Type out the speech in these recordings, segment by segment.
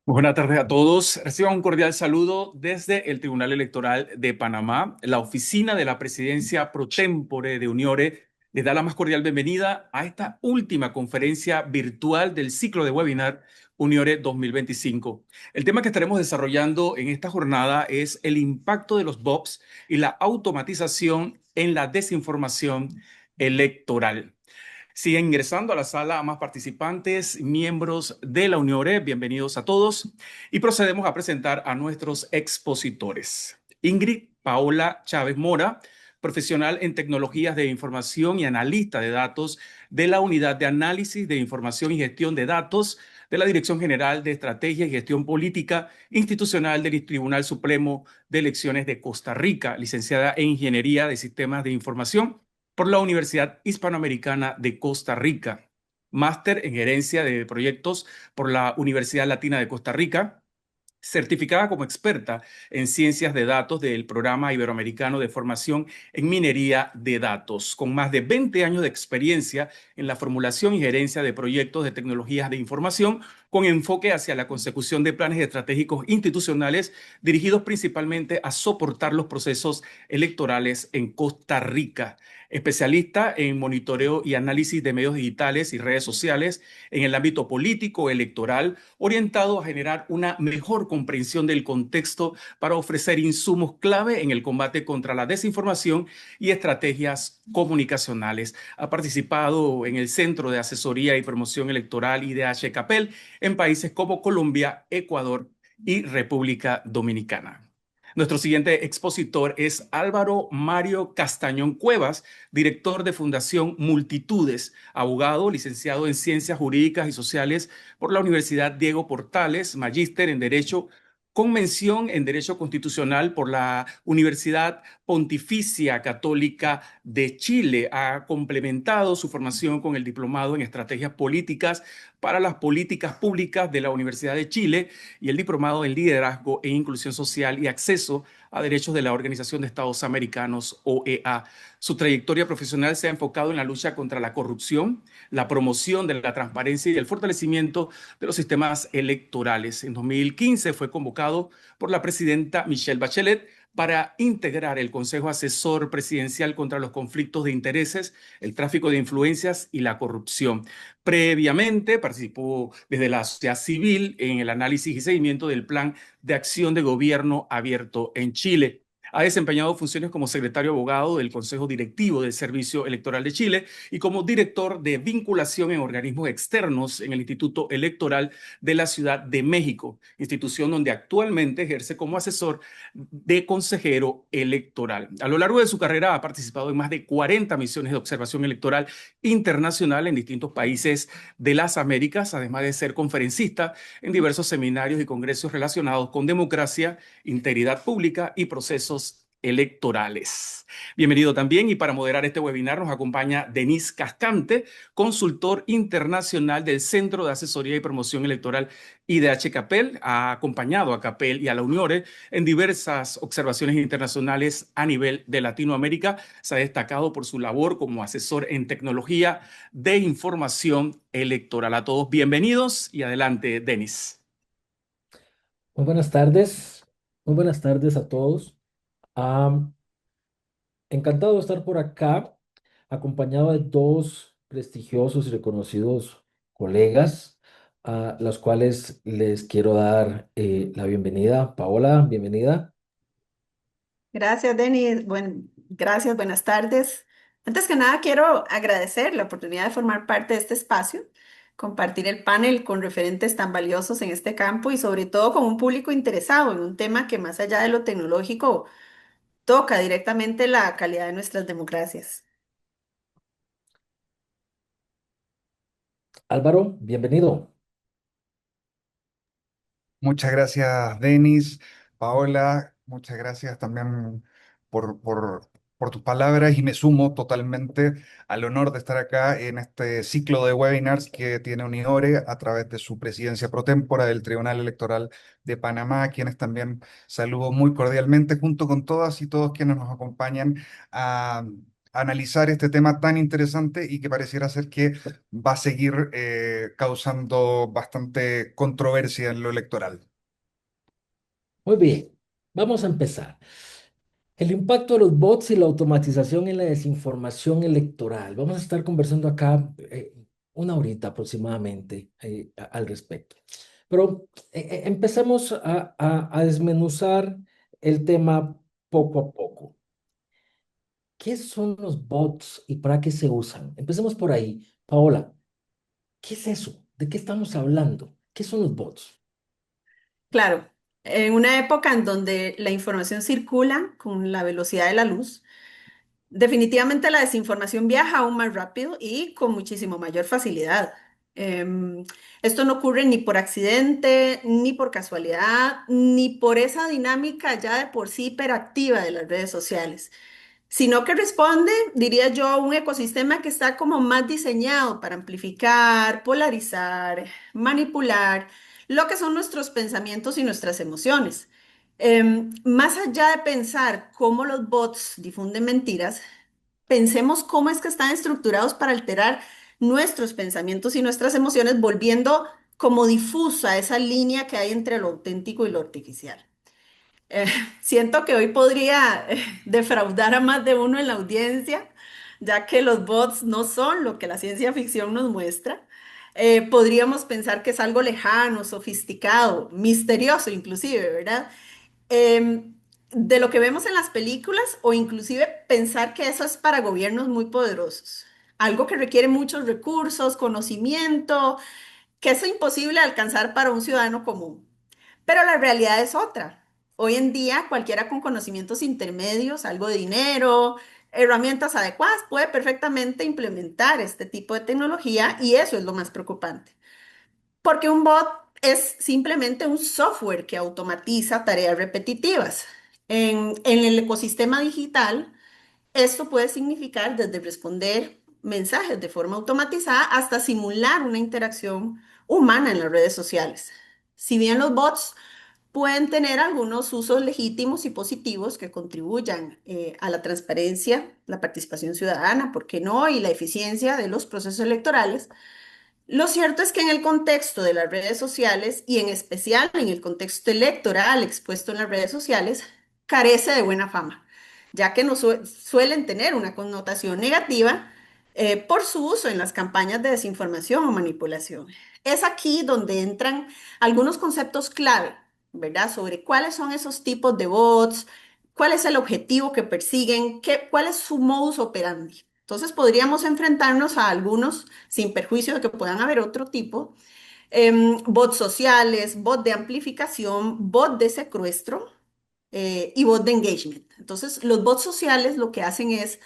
Buenas tardes a todos. Reciban un cordial saludo desde el Tribunal Electoral de Panamá. La oficina de la Presidencia Pro Tempore de Uniore les da la más cordial bienvenida a esta última conferencia virtual del ciclo de webinar Uniore 2025. El tema que estaremos desarrollando en esta jornada es el impacto de los bots y la automatización en la desinformación electoral. Siguen ingresando a la sala a más participantes, miembros de la Uniore. Bienvenidos a todos. Y procedemos a presentar a nuestros expositores. Ingrid Paola Chávez Mora, profesional en tecnologías de información y analista de datos de la Unidad de Análisis de Información y Gestión de Datos de la Dirección General de Estrategia y Gestión Política Institucional del Tribunal Supremo de Elecciones de Costa Rica, licenciada en Ingeniería de Sistemas de Información por la Universidad Hispanoamericana de Costa Rica, máster en gerencia de proyectos por la Universidad Latina de Costa Rica, certificada como experta en ciencias de datos del Programa Iberoamericano de Formación en Minería de Datos, con más de 20 años de experiencia en la formulación y gerencia de proyectos de tecnologías de información con enfoque hacia la consecución de planes estratégicos institucionales dirigidos principalmente a soportar los procesos electorales en Costa Rica. Especialista en monitoreo y análisis de medios digitales y redes sociales en el ámbito político electoral, orientado a generar una mejor comprensión del contexto para ofrecer insumos clave en el combate contra la desinformación y estrategias comunicacionales. Ha participado en el Centro de Asesoría y Promoción Electoral IDH Capel en países como Colombia, Ecuador y República Dominicana. Nuestro siguiente expositor es Álvaro Mario Castañón Cuevas, director de Fundación Multitudes, abogado, licenciado en Ciencias Jurídicas y Sociales por la Universidad Diego Portales, magíster en Derecho con mención en Derecho Constitucional por la Universidad Pontificia Católica de Chile. Ha complementado su formación con el diplomado en Estrategias Políticas para las Políticas Públicas de la Universidad de Chile y el diplomado en Liderazgo e Inclusión Social y Acceso a Derechos de la Organización de Estados Americanos, OEA. Su trayectoria profesional se ha enfocado en la lucha contra la corrupción, la promoción de la transparencia y el fortalecimiento de los sistemas electorales. En 2015 fue convocado por la presidenta Michelle Bachelet para integrar el Consejo Asesor Presidencial contra los conflictos de intereses, el tráfico de influencias y la corrupción. Previamente participó desde la sociedad civil en el análisis y seguimiento del Plan de Acción de Gobierno Abierto en Chile. Ha desempeñado funciones como secretario abogado del Consejo Directivo del Servicio Electoral de Chile y como director de vinculación en organismos externos en el Instituto Electoral de la Ciudad de México, institución donde actualmente ejerce como asesor de consejero electoral. A lo largo de su carrera ha participado en más de 40 misiones de observación electoral internacional en distintos países de las Américas, además de ser conferencista en diversos seminarios y congresos relacionados con democracia, integridad pública y procesos electorales. Bienvenido también, y para moderar este webinar nos acompaña Denis Cascante, consultor internacional del Centro de Asesoría y Promoción Electoral IDH Capel. Ha acompañado a Capel y a la Uniore en diversas observaciones internacionales a nivel de Latinoamérica. Se ha destacado por su labor como asesor en tecnología de información electoral. A todos bienvenidos y adelante, Denis. Muy buenas tardes, muy buenas tardes a todos. Am, Encantado de estar por acá, acompañado de dos prestigiosos y reconocidos colegas, a los cuales les quiero dar la bienvenida. Paola, bienvenida. Gracias, Denis. Gracias, buenas tardes. Antes que nada, quiero agradecer la oportunidad de formar parte de este espacio, compartir el panel con referentes tan valiosos en este campo y sobre todo con un público interesado en un tema que más allá de lo tecnológico toca directamente la calidad de nuestras democracias. Álvaro, bienvenido. Muchas gracias, Denis. Paola, muchas gracias también por tus palabras y me sumo totalmente al honor de estar acá en este ciclo de webinars que tiene Uniore a través de su presidencia pro tempore del Tribunal Electoral de Panamá, a quienes también saludo muy cordialmente junto con todas y todos quienes nos acompañan a, analizar este tema tan interesante y que pareciera ser que va a seguir causando bastante controversia en lo electoral. Muy bien, vamos a empezar. El impacto de los bots y la automatización en la desinformación electoral. Vamos a estar conversando acá una horita aproximadamente al respecto. Pero empecemos a desmenuzar el tema poco a poco. ¿Qué son los bots y para qué se usan? Empecemos por ahí. Paola, ¿qué es eso? ¿De qué estamos hablando? ¿Qué son los bots? Claro, en una época en donde la información circula con la velocidad de la luz, definitivamente la desinformación viaja aún más rápido y con muchísimo mayor facilidad. Em, Esto no ocurre ni por accidente, ni por casualidad, ni por esa dinámica ya de por sí hiperactiva de las redes sociales, sino que responde, diría yo, a un ecosistema que está como más diseñado para amplificar, polarizar, manipular lo que son nuestros pensamientos y nuestras emociones. Más allá de pensar cómo los bots difunden mentiras, pensemos cómo es que están estructurados para alterar nuestros pensamientos y nuestras emociones, volviendo como difusa esa línea que hay entre lo auténtico y lo artificial. Eh, Siento que hoy podría defraudar a más de uno en la audiencia, ya que los bots no son lo que la ciencia ficción nos muestra. Podríamos pensar que es algo lejano, sofisticado, misterioso inclusive, ¿verdad? De lo que vemos en las películas o inclusive pensar que eso es para gobiernos muy poderosos. Algo que requiere muchos recursos, conocimiento, que es imposible alcanzar para un ciudadano común. Pero la realidad es otra. Hoy en día, cualquiera con conocimientos intermedios, algo de dinero, herramientas adecuadas, puede perfectamente implementar este tipo de tecnología y eso es lo más preocupante. Porque un bot es simplemente un software que automatiza tareas repetitivas. En el ecosistema digital, esto puede significar desde responder mensajes de forma automatizada hasta simular una interacción humana en las redes sociales. Si bien los bots pueden tener algunos usos legítimos y positivos que contribuyan a la transparencia, la participación ciudadana, ¿por qué no? Y la eficiencia de los procesos electorales. Lo cierto es que en el contexto de las redes sociales y en especial en el contexto electoral expuesto en las redes sociales, carece de buena fama, ya que no suelen tener una connotación negativa por su uso en las campañas de desinformación o manipulación. Es aquí donde entran algunos conceptos clave, ¿verdad? Sobre cuáles son esos tipos de bots, cuál es el objetivo que persiguen, cuál es su modus operandi. Entonces podríamos enfrentarnos a algunos sin perjuicio de que puedan haber otro tipo, bots sociales, bot de amplificación, bot de secuestro y bot de engagement. Entonces, los bots sociales lo que hacen es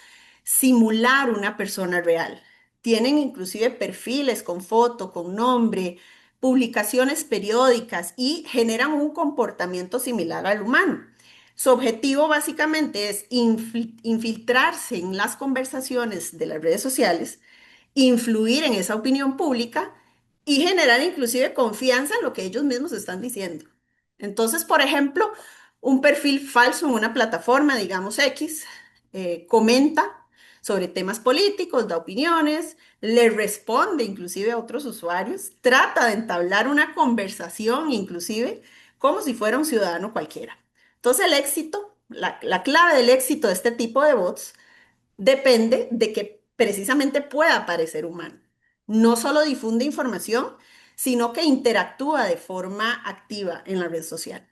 simular una persona real. Tienen inclusive perfiles con foto, con nombre, publicaciones periódicas y generan un comportamiento similar al humano. Su objetivo básicamente es infiltrarse en las conversaciones de las redes sociales, influir en esa opinión pública y generar inclusive confianza en lo que ellos mismos están diciendo. Entonces, por ejemplo, un perfil falso en una plataforma, digamos X, comenta sobre temas políticos, da opiniones, le responde inclusive a otros usuarios, trata de entablar una conversación inclusive como si fuera un ciudadano cualquiera. Entonces el éxito, la clave del éxito de este tipo de bots depende de que precisamente pueda parecer humano. No solo difunde información, sino que interactúa de forma activa en la red social.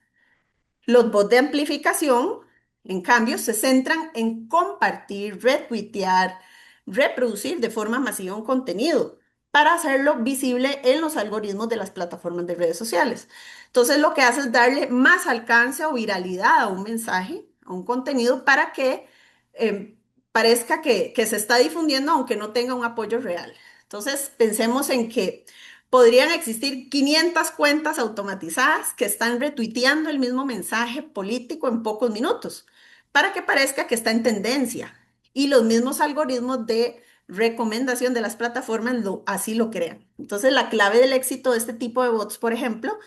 Los bots de amplificación, en cambio, se centran en compartir, retuitear, reproducir de forma masiva un contenido para hacerlo visible en los algoritmos de las plataformas de redes sociales. Entonces, lo que hace es darle más alcance o viralidad a un mensaje, a un contenido, para que eh, parezca que se está difundiendo aunque no tenga un apoyo real. Entonces, pensemos en que podrían existir 500 cuentas automatizadas que están retuiteando el mismo mensaje político en pocos minutos para que parezca que está en tendencia. Y los mismos algoritmos de recomendación de las plataformas así lo crean. Entonces, la clave del éxito de este tipo de bots, por ejemplo,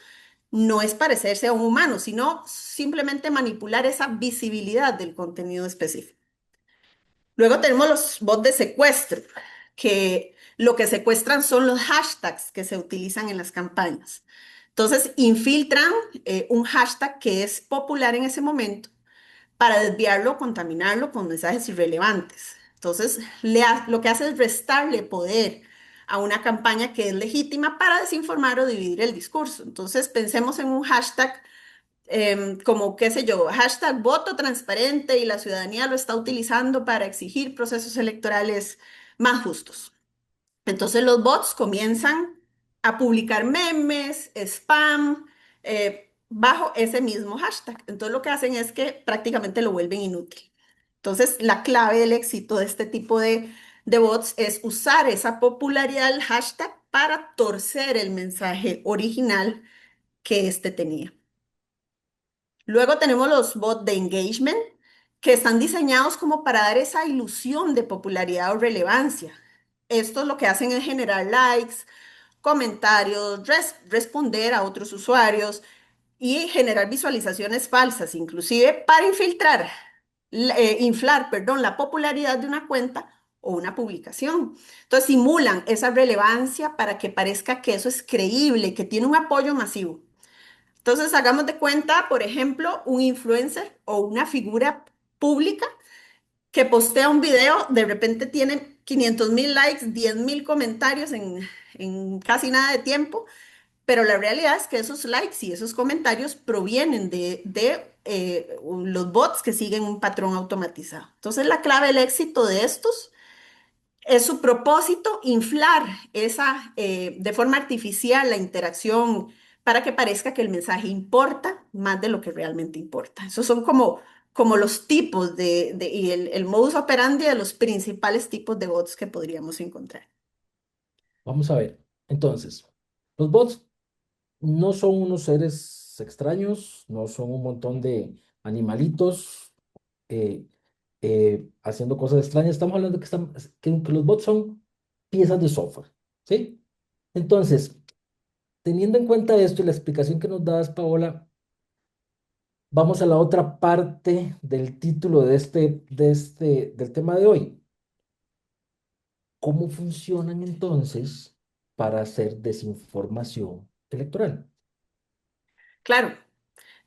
no es parecerse a un humano, sino simplemente manipular esa visibilidad del contenido específico. Luego tenemos los bots de secuestro, que lo que secuestran son los hashtags que se utilizan en las campañas. Entonces, infiltran un hashtag que es popular en ese momento para desviarlo o contaminarlo con mensajes irrelevantes. Entonces, lo que hace es restarle poder a una campaña que es legítima para desinformar o dividir el discurso. Entonces, pensemos en un hashtag como, qué sé yo, hashtag voto transparente y la ciudadanía lo está utilizando para exigir procesos electorales más justos. Entonces los bots comienzan a publicar memes, spam, bajo ese mismo hashtag. Entonces lo que hacen es que prácticamente lo vuelven inútil. Entonces la clave del éxito de este tipo de bots es usar esa popularidad del hashtag para torcer el mensaje original que éste tenía. Luego tenemos los bots de engagement, que están diseñados como para dar esa ilusión de popularidad o relevancia. Estos lo que hacen es generar likes, comentarios, responder a otros usuarios y generar visualizaciones falsas, inclusive para inflar, perdón, la popularidad de una cuenta o una publicación. Entonces simulan esa relevancia para que parezca que eso es creíble, que tiene un apoyo masivo. Entonces, hagamos de cuenta, por ejemplo, un influencer o una figura pública que postea un video, de repente tiene 500.000 likes, 10.000 comentarios en casi nada de tiempo, pero la realidad es que esos likes y esos comentarios provienen de los bots que siguen un patrón automatizado. Entonces, la clave del éxito de estos es su propósito inflar de forma artificial la interacción para que parezca que el mensaje importa más de lo que realmente importa. Esos son como los tipos y el modus operandi de los principales tipos de bots que podríamos encontrar. Vamos a ver. Entonces, los bots no son unos seres extraños, no son un montón de animalitos eh, haciendo cosas extrañas. Estamos hablando que los bots son piezas de software, ¿sí? Entonces, teniendo en cuenta esto y la explicación que nos das, Paola, vamos a la otra parte del título del tema de hoy. ¿Cómo funcionan entonces para hacer desinformación electoral? Claro,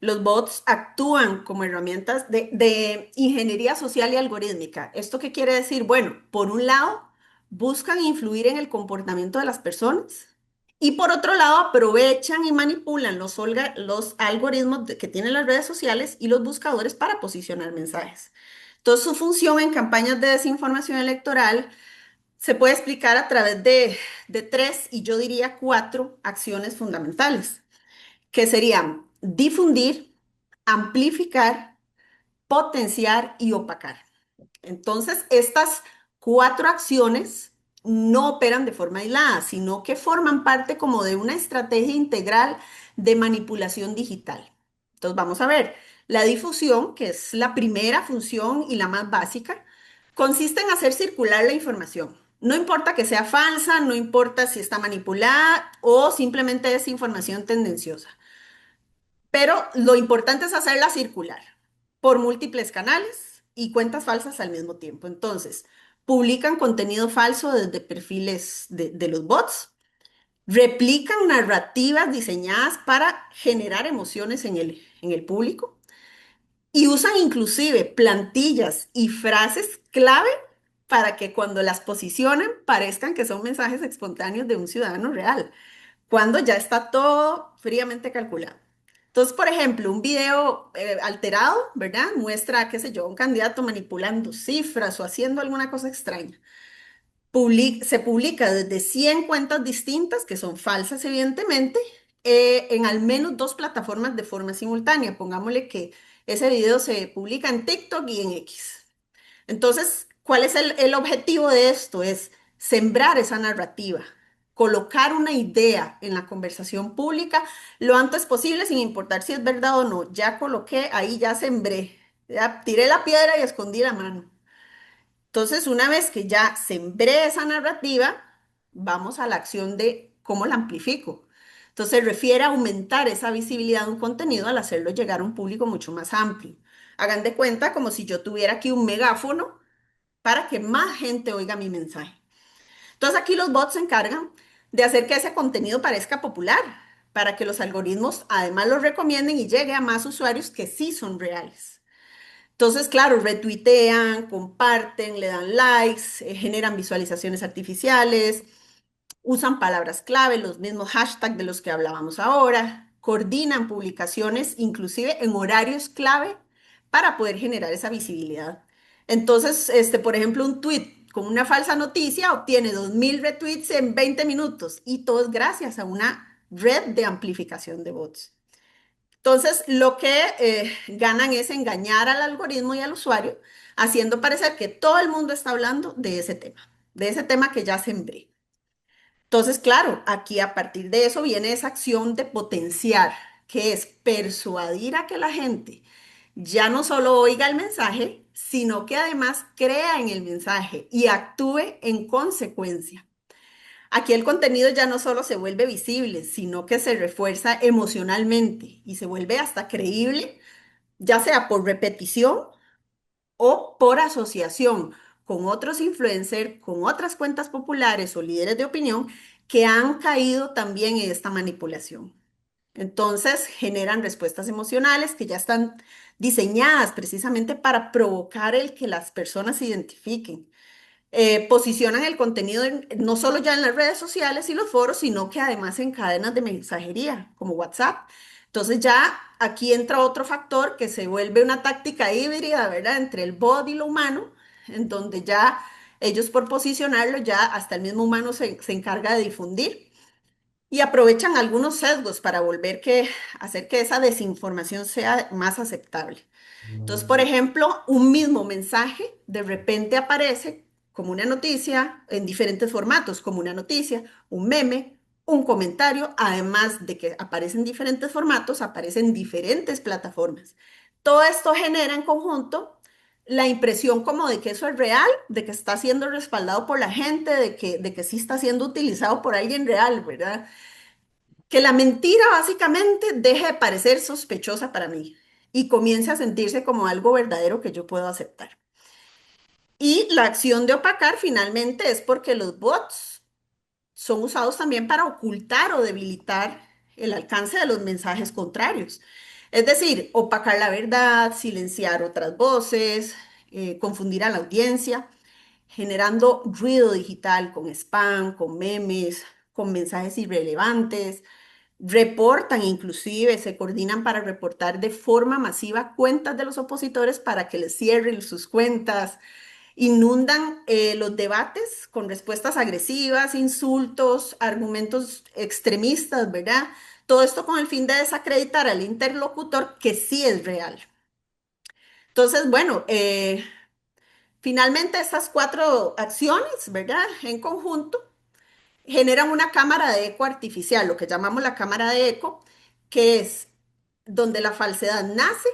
los bots actúan como herramientas de ingeniería social y algorítmica. ¿Esto qué quiere decir? Bueno, por un lado, buscan influir en el comportamiento de las personas y por otro lado, aprovechan y manipulan los algoritmos que tienen las redes sociales y los buscadores para posicionar mensajes. Entonces, su función en campañas de desinformación electoral se puede explicar a través de tres y yo diría cuatro acciones fundamentales, que serían difundir, amplificar, potenciar y opacar. Entonces, estas cuatro acciones no operan de forma aislada, sino que forman parte como de una estrategia integral de manipulación digital. Entonces, vamos a ver, la difusión, que es la primera función y la más básica, consiste en hacer circular la información. No importa que sea falsa, no importa si está manipulada o simplemente es información tendenciosa. Pero lo importante es hacerla circular por múltiples canales y cuentas falsas al mismo tiempo. Entonces, publican contenido falso desde perfiles de los bots, replican narrativas diseñadas para generar emociones en el público y usan inclusive plantillas y frases clave para que cuando las posicionen parezcan que son mensajes espontáneos de un ciudadano real cuando ya está todo fríamente calculado. Entonces, por ejemplo, un video alterado, ¿verdad? Muestra, qué sé yo, un candidato manipulando cifras o haciendo alguna cosa extraña. Se publica desde 100 cuentas distintas, que son falsas evidentemente, en al menos dos plataformas de forma simultánea. Pongámosle que ese video se publica en TikTok y en X. Entonces, ¿cuál es el objetivo de esto? Es sembrar esa narrativa, colocar una idea en la conversación pública lo antes posible, sin importar si es verdad o no. Ya coloqué, ahí ya sembré, ya tiré la piedra y escondí la mano. Entonces, una vez que ya sembré esa narrativa, vamos a la acción de cómo la amplifico. Entonces, refiere a aumentar esa visibilidad de un contenido al hacerlo llegar a un público mucho más amplio. Hagan de cuenta como si yo tuviera aquí un megáfono para que más gente oiga mi mensaje. Entonces aquí los bots se encargan de hacer que ese contenido parezca popular, para que los algoritmos además lo recomienden y llegue a más usuarios que sí son reales. Entonces, claro, retuitean, comparten, le dan likes, generan visualizaciones artificiales, usan palabras clave, los mismos hashtags de los que hablábamos ahora, coordinan publicaciones inclusive en horarios clave para poder generar esa visibilidad. Entonces, por ejemplo, un tweet con una falsa noticia obtiene 2000 retweets en 20 minutos y todo es gracias a una red de amplificación de bots. Entonces, lo que ganan es engañar al algoritmo y al usuario, haciendo parecer que todo el mundo está hablando de ese tema que ya sembré. Entonces, claro, aquí a partir de eso viene esa acción de potenciar, que es persuadir a que la gente ya no solo oiga el mensaje, sino que además crea en el mensaje y actúe en consecuencia. Aquí el contenido ya no solo se vuelve visible, sino que se refuerza emocionalmente y se vuelve hasta creíble, ya sea por repetición o por asociación con otros influencers, con otras cuentas populares o líderes de opinión que han caído también en esta manipulación. Entonces generan respuestas emocionales que ya están diseñadas precisamente para provocar el que las personas se identifiquen. Posicionan el contenido no solo ya en las redes sociales y los foros, sino que además en cadenas de mensajería como WhatsApp. Entonces ya aquí entra otro factor que se vuelve una táctica híbrida, ¿verdad? Entre el bot y lo humano, en donde ya ellos por posicionarlo, ya hasta el mismo humano se encarga de difundir y aprovechan algunos sesgos para hacer que esa desinformación sea más aceptable. Entonces, por ejemplo, un mismo mensaje de repente aparece como una noticia en diferentes formatos, como una noticia, un meme, un comentario, además de que aparece en diferentes formatos, aparece en diferentes plataformas. Todo esto genera en conjunto la impresión como de que eso es real, de que está siendo respaldado por la gente, de que sí está siendo utilizado por alguien real, ¿verdad? Que la mentira básicamente deje de parecer sospechosa para mí y comience a sentirse como algo verdadero que yo puedo aceptar. Y la acción de opacar finalmente es porque los bots son usados también para ocultar o debilitar el alcance de los mensajes contrarios. Es decir, opacar la verdad, silenciar otras voces, confundir a la audiencia, generando ruido digital con spam, con memes, con mensajes irrelevantes. Reportan inclusive, se coordinan para reportar de forma masiva cuentas de los opositores para que les cierren sus cuentas, inundan los debates con respuestas agresivas, insultos, argumentos extremistas, ¿verdad? Todo esto con el fin de desacreditar al interlocutor que sí es real. Entonces, bueno, finalmente estas cuatro acciones, ¿verdad? En conjunto generan una cámara de eco artificial, lo que llamamos la cámara de eco, que es donde la falsedad nace,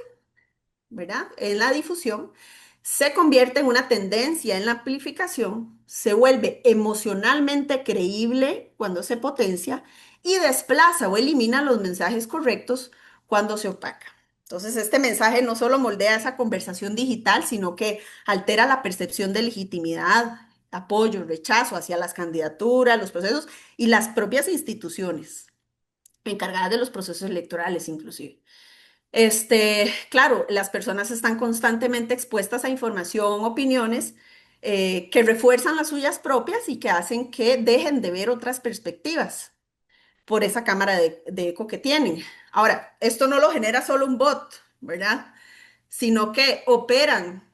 ¿verdad? En la difusión, se convierte en una tendencia en la amplificación, se vuelve emocionalmente creíble cuando se potencia y desplaza o elimina los mensajes correctos cuando se opaca. Entonces, este mensaje no solo moldea esa conversación digital, sino que altera la percepción de legitimidad, apoyo, rechazo hacia las candidaturas, los procesos y las propias instituciones encargadas de los procesos electorales, inclusive. Claro, las personas están constantemente expuestas a información, opiniones que refuerzan las suyas propias y que hacen que dejen de ver otras perspectivas por esa cámara de eco que tienen. Ahora, esto no lo genera solo un bot, ¿verdad? Sino que operan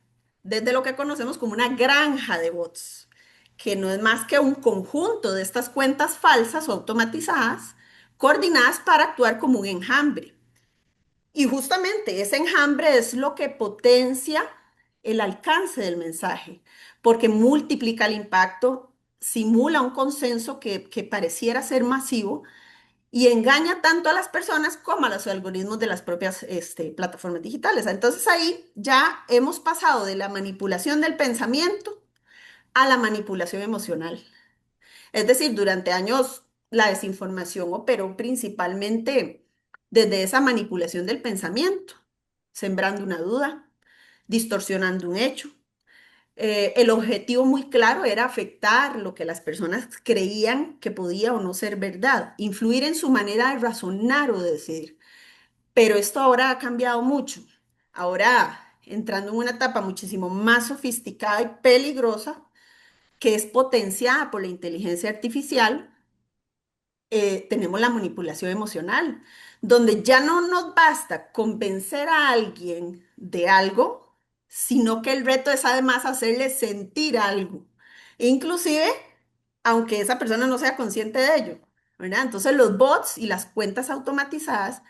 desde lo que conocemos como una granja de bots, que no es más que un conjunto de estas cuentas falsas o automatizadas coordinadas para actuar como un enjambre. Y justamente ese enjambre es lo que potencia el alcance del mensaje, porque multiplica el impacto, simula un consenso que pareciera ser masivo y engaña tanto a las personas como a los algoritmos de las propias plataformas digitales. Entonces ahí ya hemos pasado de la manipulación del pensamiento a la manipulación emocional. Es decir, durante años la desinformación operó principalmente desde esa manipulación del pensamiento, sembrando una duda, distorsionando un hecho, El objetivo muy claro era afectar lo que las personas creían que podía o no ser verdad, influir en su manera de razonar o de decidir. Pero esto ahora ha cambiado mucho. Ahora, entrando en una etapa muchísimo más sofisticada y peligrosa, que es potenciada por la inteligencia artificial, tenemos la manipulación emocional, donde ya no nos basta convencer a alguien de algo, sino que el reto es además hacerle sentir algo, inclusive aunque esa persona no sea consciente de ello, ¿verdad? Entonces los bots y las cuentas automatizadas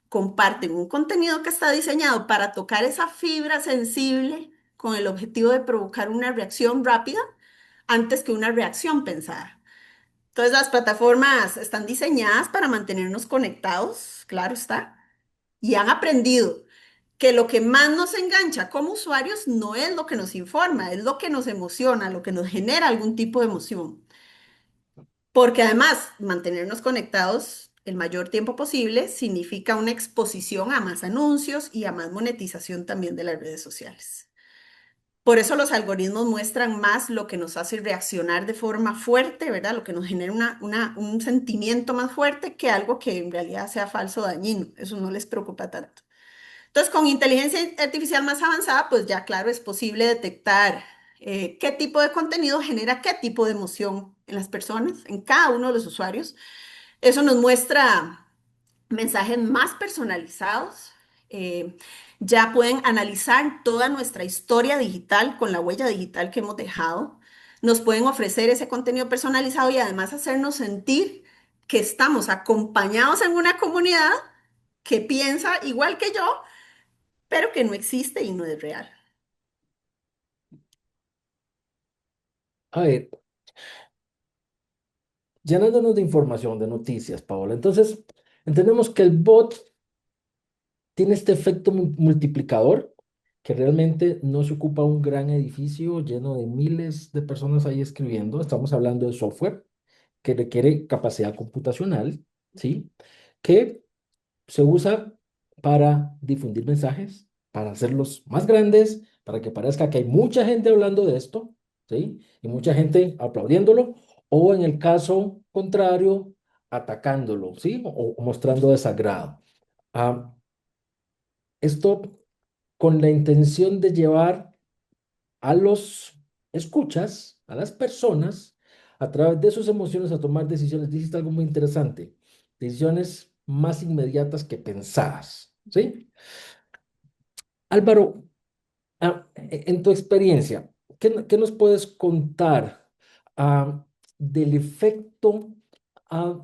comparten un contenido que está diseñado para tocar esa fibra sensible con el objetivo de provocar una reacción rápida antes que una reacción pensada. Entonces las plataformas están diseñadas para mantenernos conectados, claro está, y han aprendido que lo que más nos engancha como usuarios no es lo que nos informa, es lo que nos emociona, lo que nos genera algún tipo de emoción. Porque además, mantenernos conectados el mayor tiempo posible significa una exposición a más anuncios y a más monetización también de las redes sociales. Por eso los algoritmos muestran más lo que nos hace reaccionar de forma fuerte, ¿verdad? Lo que nos genera un sentimiento más fuerte que algo que en realidad sea falso o dañino. Eso no les preocupa tanto. Entonces, con inteligencia artificial más avanzada, pues ya claro, es posible detectar qué tipo de contenido genera qué tipo de emoción en las personas, en cada uno de los usuarios. Eso nos muestra mensajes más personalizados. eh, ya pueden analizar toda nuestra historia digital con la huella digital que hemos dejado. Nos pueden ofrecer ese contenido personalizado y además hacernos sentir que estamos acompañados en una comunidad que piensa igual que yo, pero que no existe y no es real. A ver, llenándonos de información, de noticias, Paola. Entonces, entendemos que el bot tiene este efecto multiplicador, que realmente no se ocupa un gran edificio lleno de miles de personas ahí escribiendo. Estamos hablando de software que requiere capacidad computacional, ¿sí? Que se usa para difundir mensajes, para hacerlos más grandes, para que parezca que hay mucha gente hablando de esto, ¿sí? Y mucha gente aplaudiéndolo, o en el caso contrario, atacándolo, ¿sí? O mostrando desagrado. Ah, esto con la intención de llevar a los escuchas, a las personas, a través de sus emociones a tomar decisiones. Dijiste algo muy interesante, decisiones más inmediatas que pensadas, ¿sí? Álvaro, en tu experiencia, ¿qué nos puedes contar del efecto,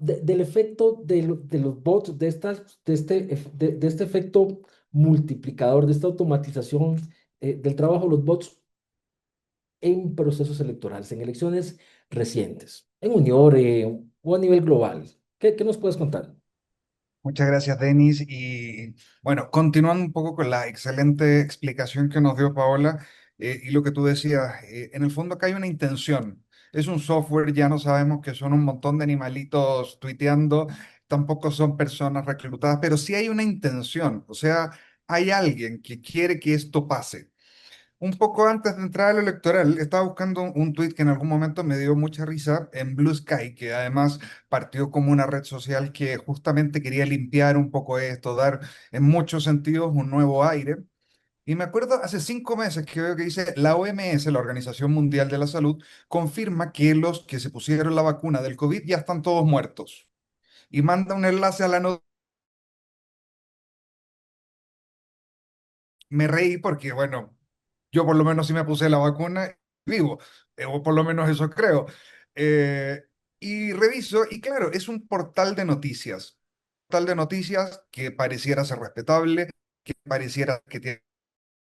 del efecto de los bots, de este efecto multiplicador, de esta automatización del trabajo de los bots en procesos electorales, en elecciones recientes, en Uniore o a nivel global? ¿Qué nos puedes contar? Muchas gracias, Denis. Y bueno, continuando un poco con la excelente explicación que nos dio Paola, y lo que tú decías, en el fondo acá hay una intención. Es un software, ya no sabemos que son un montón de animalitos tuiteando, tampoco son personas reclutadas, pero sí hay una intención. O sea, hay alguien que quiere que esto pase. Un poco antes de entrar a lo electoral, estaba buscando un tuit que en algún momento me dio mucha risa en Blue Sky, que además partió como una red social que justamente quería limpiar un poco esto, dar en muchos sentidos un nuevo aire. Y me acuerdo hace 5 meses que veo que dice la OMS, la Organización Mundial de la Salud, confirma que los que se pusieron la vacuna del COVID ya están todos muertos. Y manda un enlace a la noticia. Me reí porque, bueno, yo por lo menos sí me puse la vacuna vivo, o por lo menos eso creo. Eh, y reviso, y claro, es un portal de noticias que pareciera ser respetable, que pareciera que tiene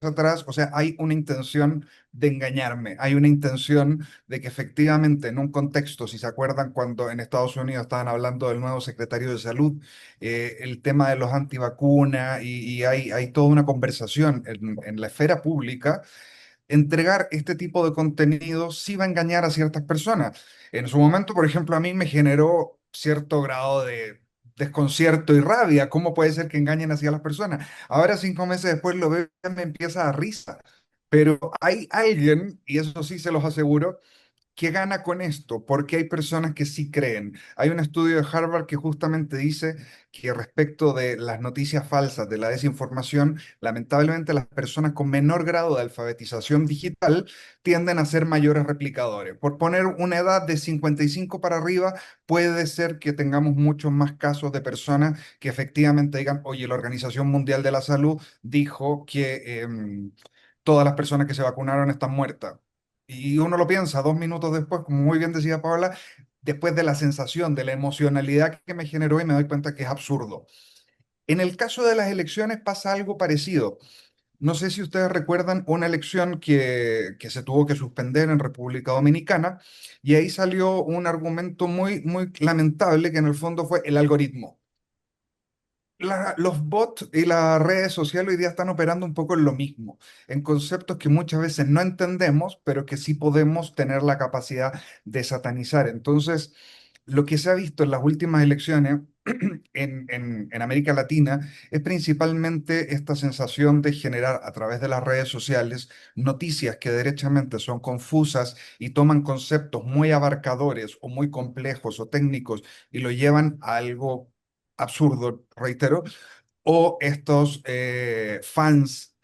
atrás, o sea, hay una intención de engañarme, hay una intención de que efectivamente en un contexto, si se acuerdan cuando en Estados Unidos estaban hablando del nuevo secretario de salud, el tema de los antivacunas y hay toda una conversación en la esfera pública, entregar este tipo de contenido sí va a engañar a ciertas personas. En su momento, por ejemplo, a mí me generó cierto grado de desconcierto y rabia. ¿Cómo puede ser que engañen así a las personas? Ahora, 5 meses después, lo veo y me empieza a dar risa. Pero hay alguien, y eso sí se los aseguro, que gana con esto, porque hay personas que sí creen. Hay un estudio de Harvard que justamente dice que respecto de las noticias falsas, de la desinformación, lamentablemente las personas con menor grado de alfabetización digital tienden a ser mayores replicadores. Por poner una edad de 55 para arriba, puede ser que tengamos muchos más casos de personas que efectivamente digan, oye, la Organización Mundial de la Salud dijo que todas las personas que se vacunaron están muertas. Y uno lo piensa 2 minutos después, como muy bien decía Paola, después de la sensación, de la emocionalidad que me generó y me doy cuenta que es absurdo. En el caso de las elecciones pasa algo parecido. No sé si ustedes recuerdan una elección que se tuvo que suspender en República Dominicana y ahí salió un argumento muy, muy lamentable que en el fondo fue el algoritmo. Los bots y las redes sociales hoy día están operando un poco en lo mismo, en conceptos que muchas veces no entendemos, pero que sí podemos tener la capacidad de satanizar. Entonces, lo que se ha visto en las últimas elecciones en América Latina es principalmente esta sensación de generar a través de las redes sociales noticias que derechamente son confusas y toman conceptos muy abarcadores o muy complejos o técnicos y lo llevan a algo absurdo, reitero, o estos fans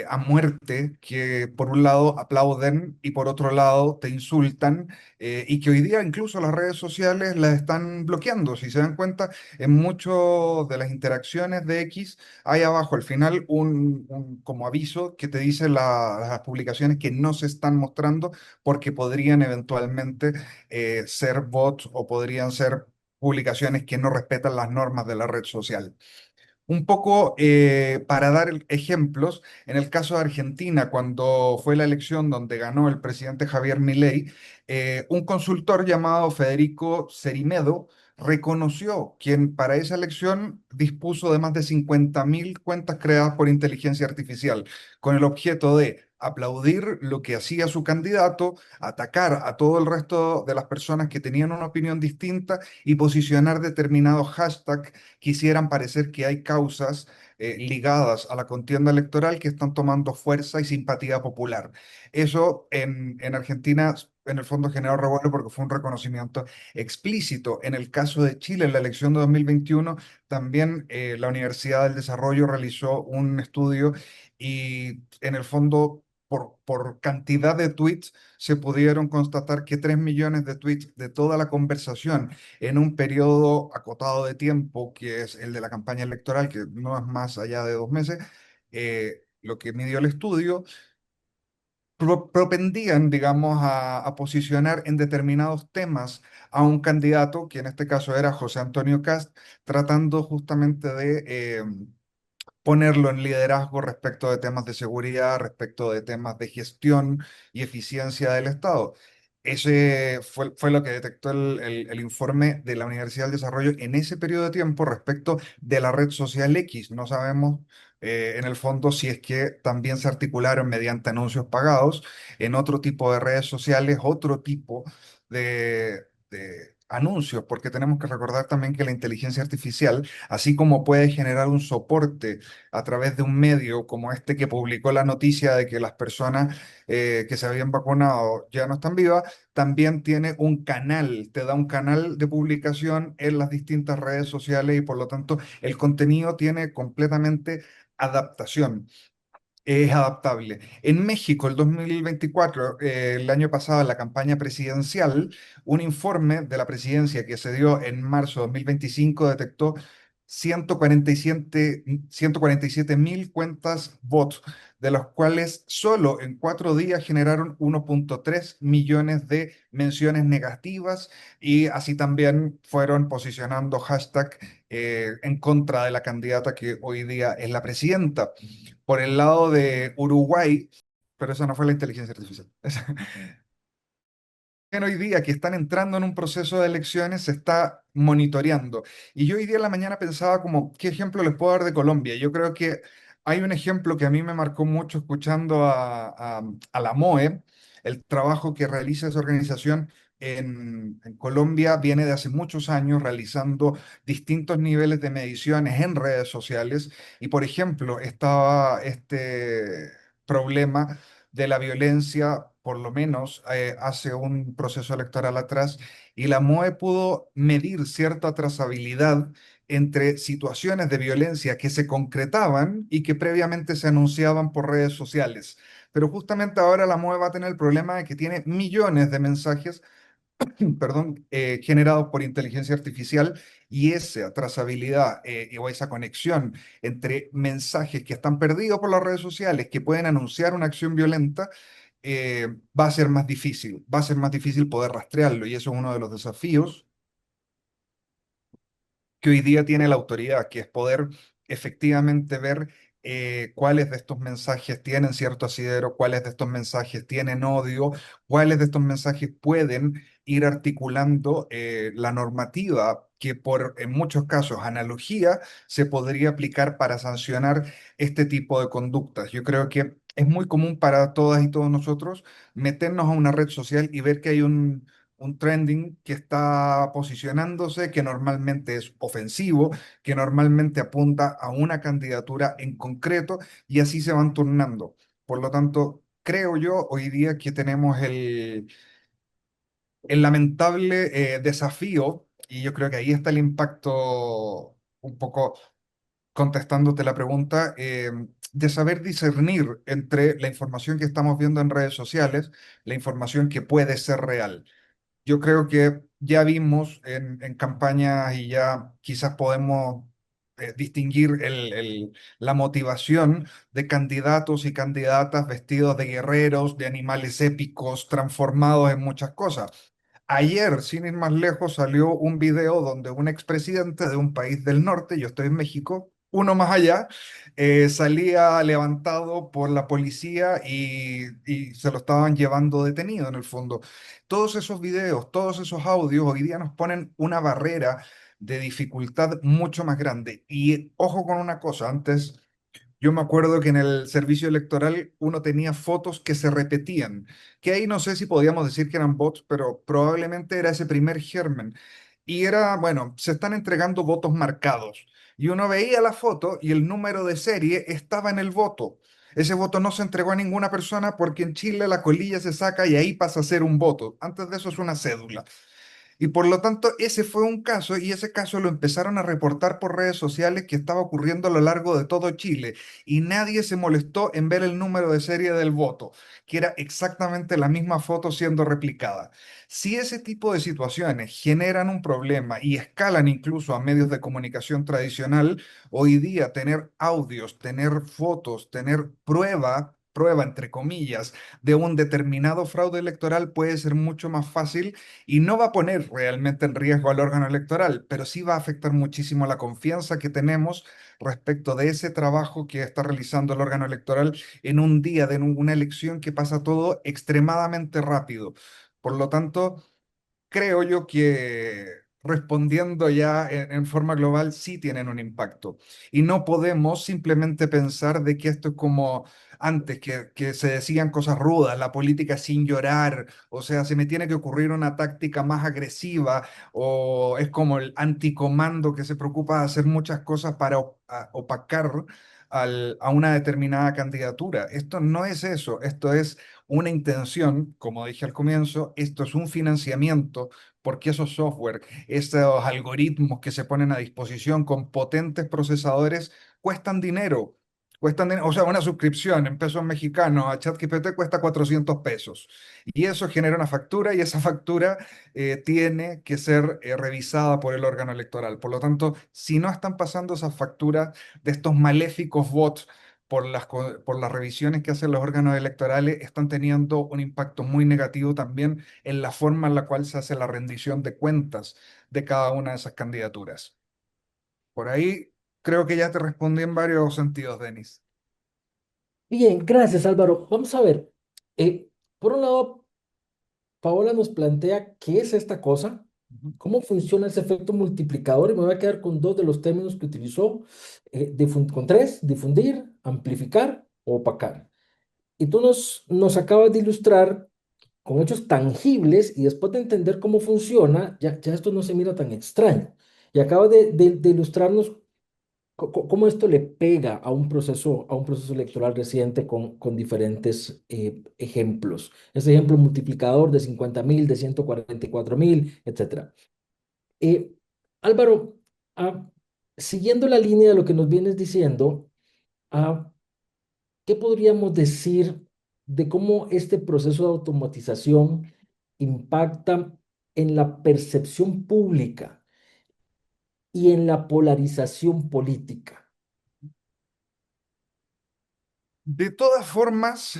a muerte que por un lado aplauden y por otro lado te insultan y que hoy día incluso las redes sociales las están bloqueando. Si se dan cuenta, en muchas de las interacciones de X hay abajo al final un como aviso que te dice las publicaciones que no se están mostrando porque podrían eventualmente ser bots o podrían ser publicaciones que no respetan las normas de la red social. Un poco para dar ejemplos, en el caso de Argentina, cuando fue la elección donde ganó el presidente Javier Milei, un consultor llamado Federico Cerimedo reconoció quien para esa elección dispuso de más de 50.000 cuentas creadas por inteligencia artificial, con el objeto de aplaudir lo que hacía su candidato, atacar a todo el resto de las personas que tenían una opinión distinta y posicionar determinados hashtags quisieran parecer que hay causas ligadas a la contienda electoral que están tomando fuerza y simpatía popular. Eso en Argentina, en el fondo, generó revuelo porque fue un reconocimiento explícito. En el caso de Chile, en la elección de 2021, también la Universidad del Desarrollo realizó un estudio y en el fondo... Por cantidad de tweets se pudieron constatar que 3 millones de tweets de toda la conversación en un periodo acotado de tiempo, que es el de la campaña electoral, que no es más allá de 2 meses, lo que midió el estudio, propendían, digamos, a posicionar en determinados temas a un candidato, que en este caso era José Antonio Cast, tratando justamente de ponerlo en liderazgo respecto de temas de seguridad, respecto de temas de gestión y eficiencia del Estado. Ese fue lo que detectó el informe de la Universidad del Desarrollo en ese periodo de tiempo respecto de la red social X. No sabemos en el fondo si es que también se articularon mediante anuncios pagados en otro tipo de redes sociales, otro tipo de anuncios, porque tenemos que recordar también que la inteligencia artificial, así como puede generar un soporte a través de un medio como este que publicó la noticia de que las personas que se habían vacunado ya no están vivas, también tiene un canal, te da un canal de publicación en las distintas redes sociales y por lo tanto el contenido tiene completamente adaptación. Es adaptable. En México, el 2024, el año pasado, en la campaña presidencial, un informe de la presidencia que se dio en marzo de 2025 detectó 147.000 cuentas bots, de los cuales solo en 4 días generaron 1,3 millones de menciones negativas y así también fueron posicionando hashtag en contra de la candidata que hoy día es la presidenta. Por el lado de Uruguay, pero eso no fue la inteligencia artificial. Hoy día que están entrando en un proceso de elecciones se está monitoreando. Y yo hoy día en la mañana pensaba como, ¿qué ejemplo les puedo dar de Colombia? Yo creo que hay un ejemplo que a mí me marcó mucho escuchando a la MOE, el trabajo que realiza esa organización en Colombia viene de hace muchos años realizando distintos niveles de mediciones en redes sociales. Y por ejemplo, estaba este problema de la violencia, por lo menos hace un proceso electoral atrás, y la MOE pudo medir cierta trazabilidad entre situaciones de violencia que se concretaban y que previamente se anunciaban por redes sociales. Pero justamente ahora la MOE va a tener el problema de que tiene millones de mensajes, perdón, generados por inteligencia artificial, y esa trazabilidad o esa conexión entre mensajes que están perdidos por las redes sociales, que pueden anunciar una acción violenta, va a ser más difícil, va a ser más difícil poder rastrearlo, y eso es uno de los desafíos que hoy día tiene la autoridad, que es poder efectivamente ver cuáles de estos mensajes tienen cierto asidero, cuáles de estos mensajes tienen odio, cuáles de estos mensajes pueden ir articulando la normativa que por, en muchos casos, analogía, se podría aplicar para sancionar este tipo de conductas. Yo creo que es muy común para todas y todos nosotros meternos a una red social y ver que hay un trending que está posicionándose, que normalmente es ofensivo, que normalmente apunta a una candidatura en concreto, y así se van turnando. Por lo tanto, creo yo hoy día que tenemos el lamentable desafío, y yo creo que ahí está el impacto, un poco contestándote la pregunta, de saber discernir entre la información que estamos viendo en redes sociales, la información que puede ser real. Yo creo que ya vimos en campañas, y ya quizás podemos distinguir la motivación de candidatos y candidatas vestidos de guerreros, de animales épicos, transformados en muchas cosas. Ayer, sin ir más lejos, salió un video donde un expresidente de un país del norte, yo estoy en México, uno más allá, salía levantado por la policía, y se lo estaban llevando detenido en el fondo. Todos esos videos, todos esos audios hoy día nos ponen una barrera de dificultad mucho más grande. Y ojo con una cosa, antes yo me acuerdo que en el servicio electoral uno tenía fotos que se repetían, que ahí no sé si podíamos decir que eran bots, pero probablemente era ese primer germen. Y era, bueno, se están entregando votos marcados. Y uno veía la foto y el número de serie estaba en el voto. Ese voto no se entregó a ninguna persona porque en Chile la colilla se saca y ahí pasa a ser un voto. Antes de eso es una cédula. Y por lo tanto, ese fue un caso, y ese caso lo empezaron a reportar por redes sociales, que estaba ocurriendo a lo largo de todo Chile, y nadie se molestó en ver el número de serie del voto, que era exactamente la misma foto siendo replicada. Si ese tipo de situaciones generan un problema y escalan incluso a medios de comunicación tradicional, hoy día tener audios, tener fotos, tener prueba entre comillas, de un determinado fraude electoral puede ser mucho más fácil, y no va a poner realmente en riesgo al órgano electoral, pero sí va a afectar muchísimo la confianza que tenemos respecto de ese trabajo que está realizando el órgano electoral en un día de una elección que pasa todo extremadamente rápido. Por lo tanto, creo yo que, respondiendo ya en forma global, sí tienen un impacto. Y no podemos simplemente pensar de que esto es como antes, que se decían cosas rudas, la política sin llorar, o sea, se me tiene que ocurrir una táctica más agresiva, o es como el anticomando que se preocupa de hacer muchas cosas para opacar a una determinada candidatura. Esto no es eso, esto es una intención, como dije al comienzo, esto es un financiamiento, porque esos software, esos algoritmos que se ponen a disposición con potentes procesadores cuestan dinero. O sea, una suscripción en pesos mexicanos a ChatGPT cuesta 400 pesos. Y eso genera una factura, y esa factura tiene que ser revisada por el órgano electoral. Por lo tanto, si no están pasando esas facturas de estos maléficos bots por las revisiones que hacen los órganos electorales, están teniendo un impacto muy negativo también en la forma en la cual se hace la rendición de cuentas de cada una de esas candidaturas. Por ahí creo que ya te respondí en varios sentidos, Denis. Bien, gracias Álvaro. Vamos a ver. Por un lado, Paola nos plantea qué es esta cosa, Ujú. cómo funciona ese efecto multiplicador, y me voy a quedar con dos de los términos que utilizó, con tres: difundir, amplificar o opacar. Y tú nos acabas de ilustrar con hechos tangibles, y después de entender cómo funciona, ya esto no se mira tan extraño. Y acabas de ilustrarnos cómo esto le pega a un proceso electoral reciente con diferentes ejemplos. Ese ejemplo multiplicador de 50.000, de 144.000, etcétera. Eh, Álvaro, ah, siguiendo la línea de lo que nos vienes diciendo, ah, ¿qué podríamos decir de cómo este proceso de automatización impacta en la percepción pública y en la polarización política? De todas formas,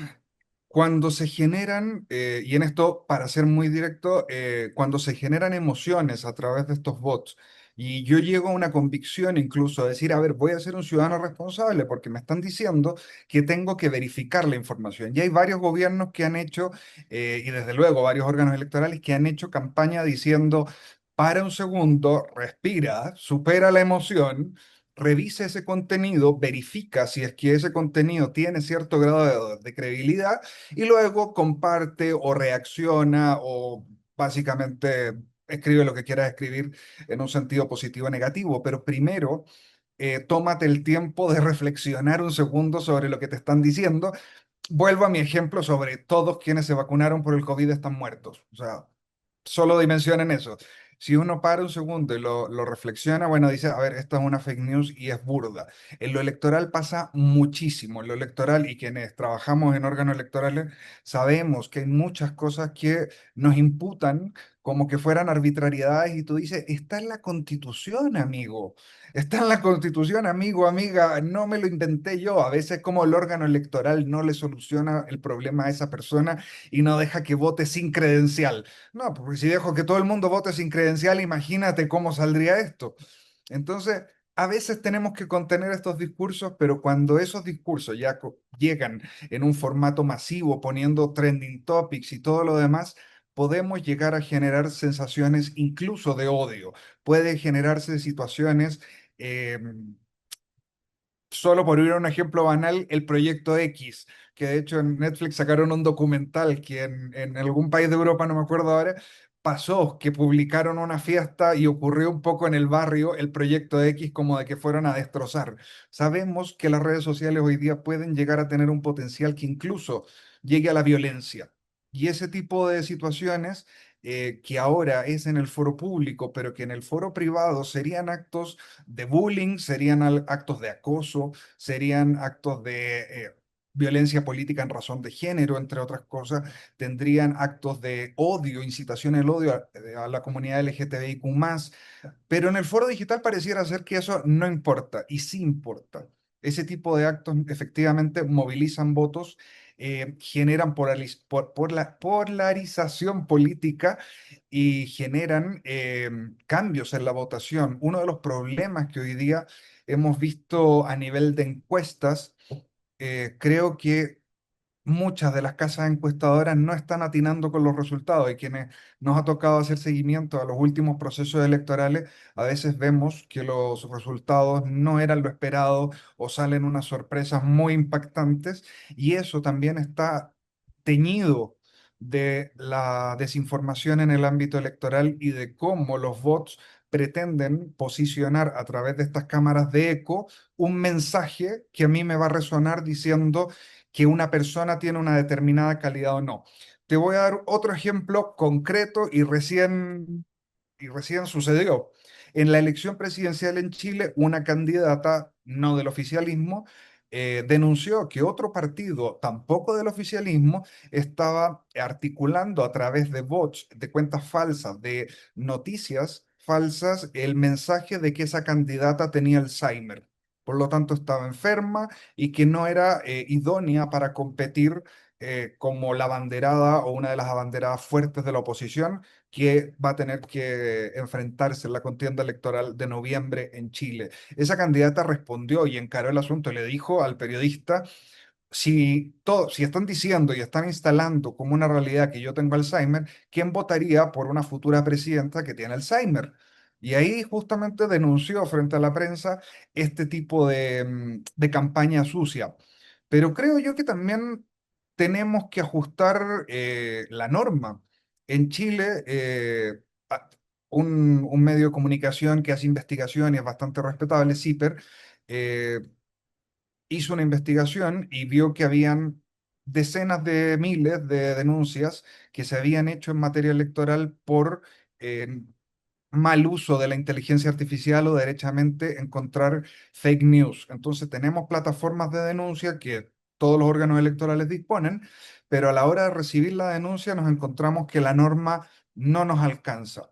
cuando se generan, y en esto para ser muy directo, cuando se generan emociones a través de estos bots, y yo llego a una convicción incluso de decir, a ver, voy a ser un ciudadano responsable porque me están diciendo que tengo que verificar la información. Y hay varios gobiernos que han hecho, y desde luego varios órganos electorales que han hecho campaña diciendo, para un segundo, respira, supera la emoción. Revisa ese contenido, verifica si es que ese contenido tiene cierto grado de credibilidad y luego comparte o reacciona o básicamente escribe lo que quieras escribir en un sentido positivo o negativo, pero primero tómate el tiempo de reflexionar un segundo sobre lo que te están diciendo. Vuelvo a mi ejemplo sobre todos quienes se vacunaron por el COVID están muertos. O sea, solo dimensionen eso. Si uno para un segundo y lo reflexiona, bueno, dice, a ver, esta es una fake news y es burda. En lo electoral pasa muchísimo. En lo electoral y quienes trabajamos en órganos electorales sabemos que hay muchas cosas que nos imputan como que fueran arbitrariedades y tú dices, está en la Constitución, amigo. Está en la Constitución, amigo, amiga, no me lo inventé yo. A veces como el órgano electoral no le soluciona el problema a esa persona y no deja que vote sin credencial. No, porque si dejo que todo el mundo vote sin credencial, imagínate cómo saldría esto. Entonces, a veces tenemos que contener estos discursos, pero cuando esos discursos ya llegan en un formato masivo, poniendo trending topics y todo lo demás, podemos llegar a generar sensaciones incluso de odio. Puede generarse situaciones eh, solo por ir a un ejemplo banal, el Proyecto X, que de hecho en Netflix sacaron un documental que en algún país de Europa, no me acuerdo ahora, pasó que publicaron una fiesta y ocurrió un poco en el barrio el Proyecto X como de que fueron a destrozar. Sabemos que las redes sociales hoy día pueden llegar a tener un potencial que incluso llegue a la violencia. Y ese tipo de situaciones que ahora es en el foro público, pero que en el foro privado serían actos de bullying, serían actos de acoso, serían actos de violencia política en razón de género, entre otras cosas, tendrían actos de odio, incitación al odio a la comunidad LGTBIQ+, pero en el foro digital pareciera ser que eso no importa, y sí importa. Ese tipo de actos efectivamente movilizan votos, generan por la polarización política y generan cambios en la votación. Uno de los problemas que hoy día hemos visto a nivel de encuestas, creo que muchas de las casas encuestadoras no están atinando con los resultados y quienes nos ha tocado hacer seguimiento a los últimos procesos electorales, a veces vemos que los resultados no eran lo esperado o salen unas sorpresas muy impactantes y eso también está teñido de la desinformación en el ámbito electoral y de cómo los bots pretenden posicionar a través de estas cámaras de eco un mensaje que a mí me va a resonar diciendo que una persona tiene una determinada calidad o no. Te voy a dar otro ejemplo concreto y recién sucedió. En la elección presidencial en Chile, una candidata no del oficialismo denunció que otro partido, tampoco del oficialismo, estaba articulando a través de bots, de cuentas falsas, de noticias falsas, el mensaje de que esa candidata tenía Alzheimer. Por lo tanto, estaba enferma y que no era idónea para competir como la abanderada o una de las abanderadas fuertes de la oposición que va a tener que enfrentarse en la contienda electoral de noviembre en Chile. Esa candidata respondió y encaró el asunto, le dijo al periodista, si están diciendo y están instalando como una realidad que yo tengo Alzheimer, ¿quién votaría por una futura presidenta que tiene Alzheimer? Y ahí justamente denunció frente a la prensa este tipo de campaña sucia. Pero creo yo que también tenemos que ajustar la norma. En Chile, un medio de comunicación que hace investigación y es bastante respetable, CIPER, eh, hizo una investigación y vio que habían decenas de miles de denuncias que se habían hecho en materia electoral por eh, mal uso de la inteligencia artificial o derechamente encontrar fake news. Entonces tenemos plataformas de denuncia que todos los órganos electorales disponen, pero a la hora de recibir la denuncia nos encontramos que la norma no nos alcanza.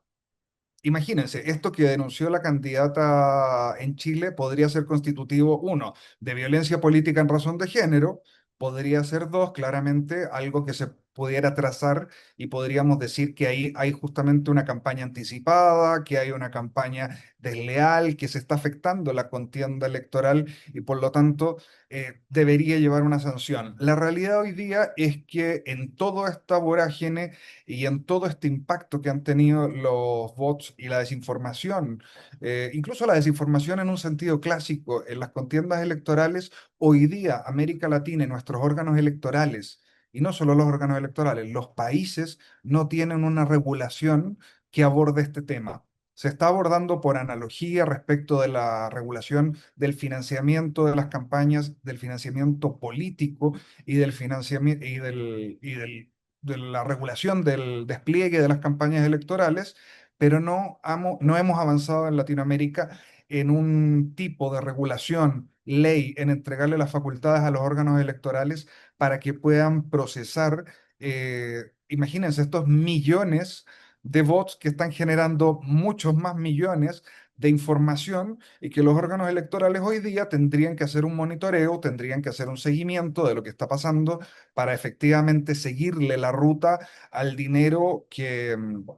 Imagínense, esto que denunció la candidata en Chile podría ser constitutivo, uno, de violencia política en razón de género, podría ser dos, claramente algo que se pudiera trazar y podríamos decir que ahí hay justamente una campaña anticipada, que hay una campaña desleal, que se está afectando la contienda electoral y por lo tanto debería llevar una sanción. La realidad hoy día es que en toda esta vorágine y en todo este impacto que han tenido los bots y la desinformación, incluso la desinformación en un sentido clásico en las contiendas electorales, hoy día América Latina y nuestros órganos electorales, y no solo los órganos electorales, los países no tienen una regulación que aborde este tema. Se está abordando por analogía respecto de la regulación del financiamiento de las campañas, del financiamiento político y del financiamiento de la regulación del despliegue de las campañas electorales, pero no hemos avanzado en Latinoamérica en un tipo de regulación, ley, en entregarle las facultades a los órganos electorales para que puedan procesar, imagínense, estos millones de bots que están generando muchos más millones de información y que los órganos electorales hoy día tendrían que hacer un monitoreo, tendrían que hacer un seguimiento de lo que está pasando para efectivamente seguirle la ruta al dinero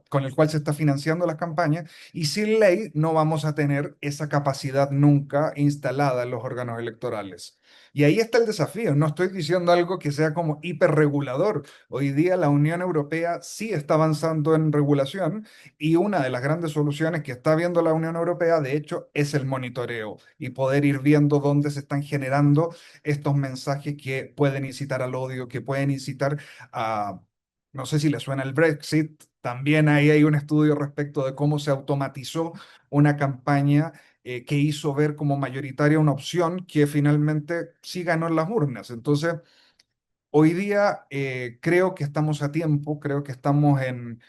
con el cual se está financiando las campañas. Y sin ley no vamos a tener esa capacidad nunca instalada en los órganos electorales. Y ahí está el desafío. No estoy diciendo algo que sea como hiperregulador. Hoy día la Unión Europea sí está avanzando en regulación y una de las grandes soluciones que está viendo la Unión Europea, de hecho, es el monitoreo y poder ir viendo dónde se están generando estos mensajes que pueden incitar al odio, que pueden incitar a, no sé si le suena el Brexit, también ahí hay un estudio respecto de cómo se automatizó una campaña que hizo ver como mayoritaria una opción que finalmente sí ganó en las urnas. Entonces, hoy día creo que estamos a tiempo, creo que estamos en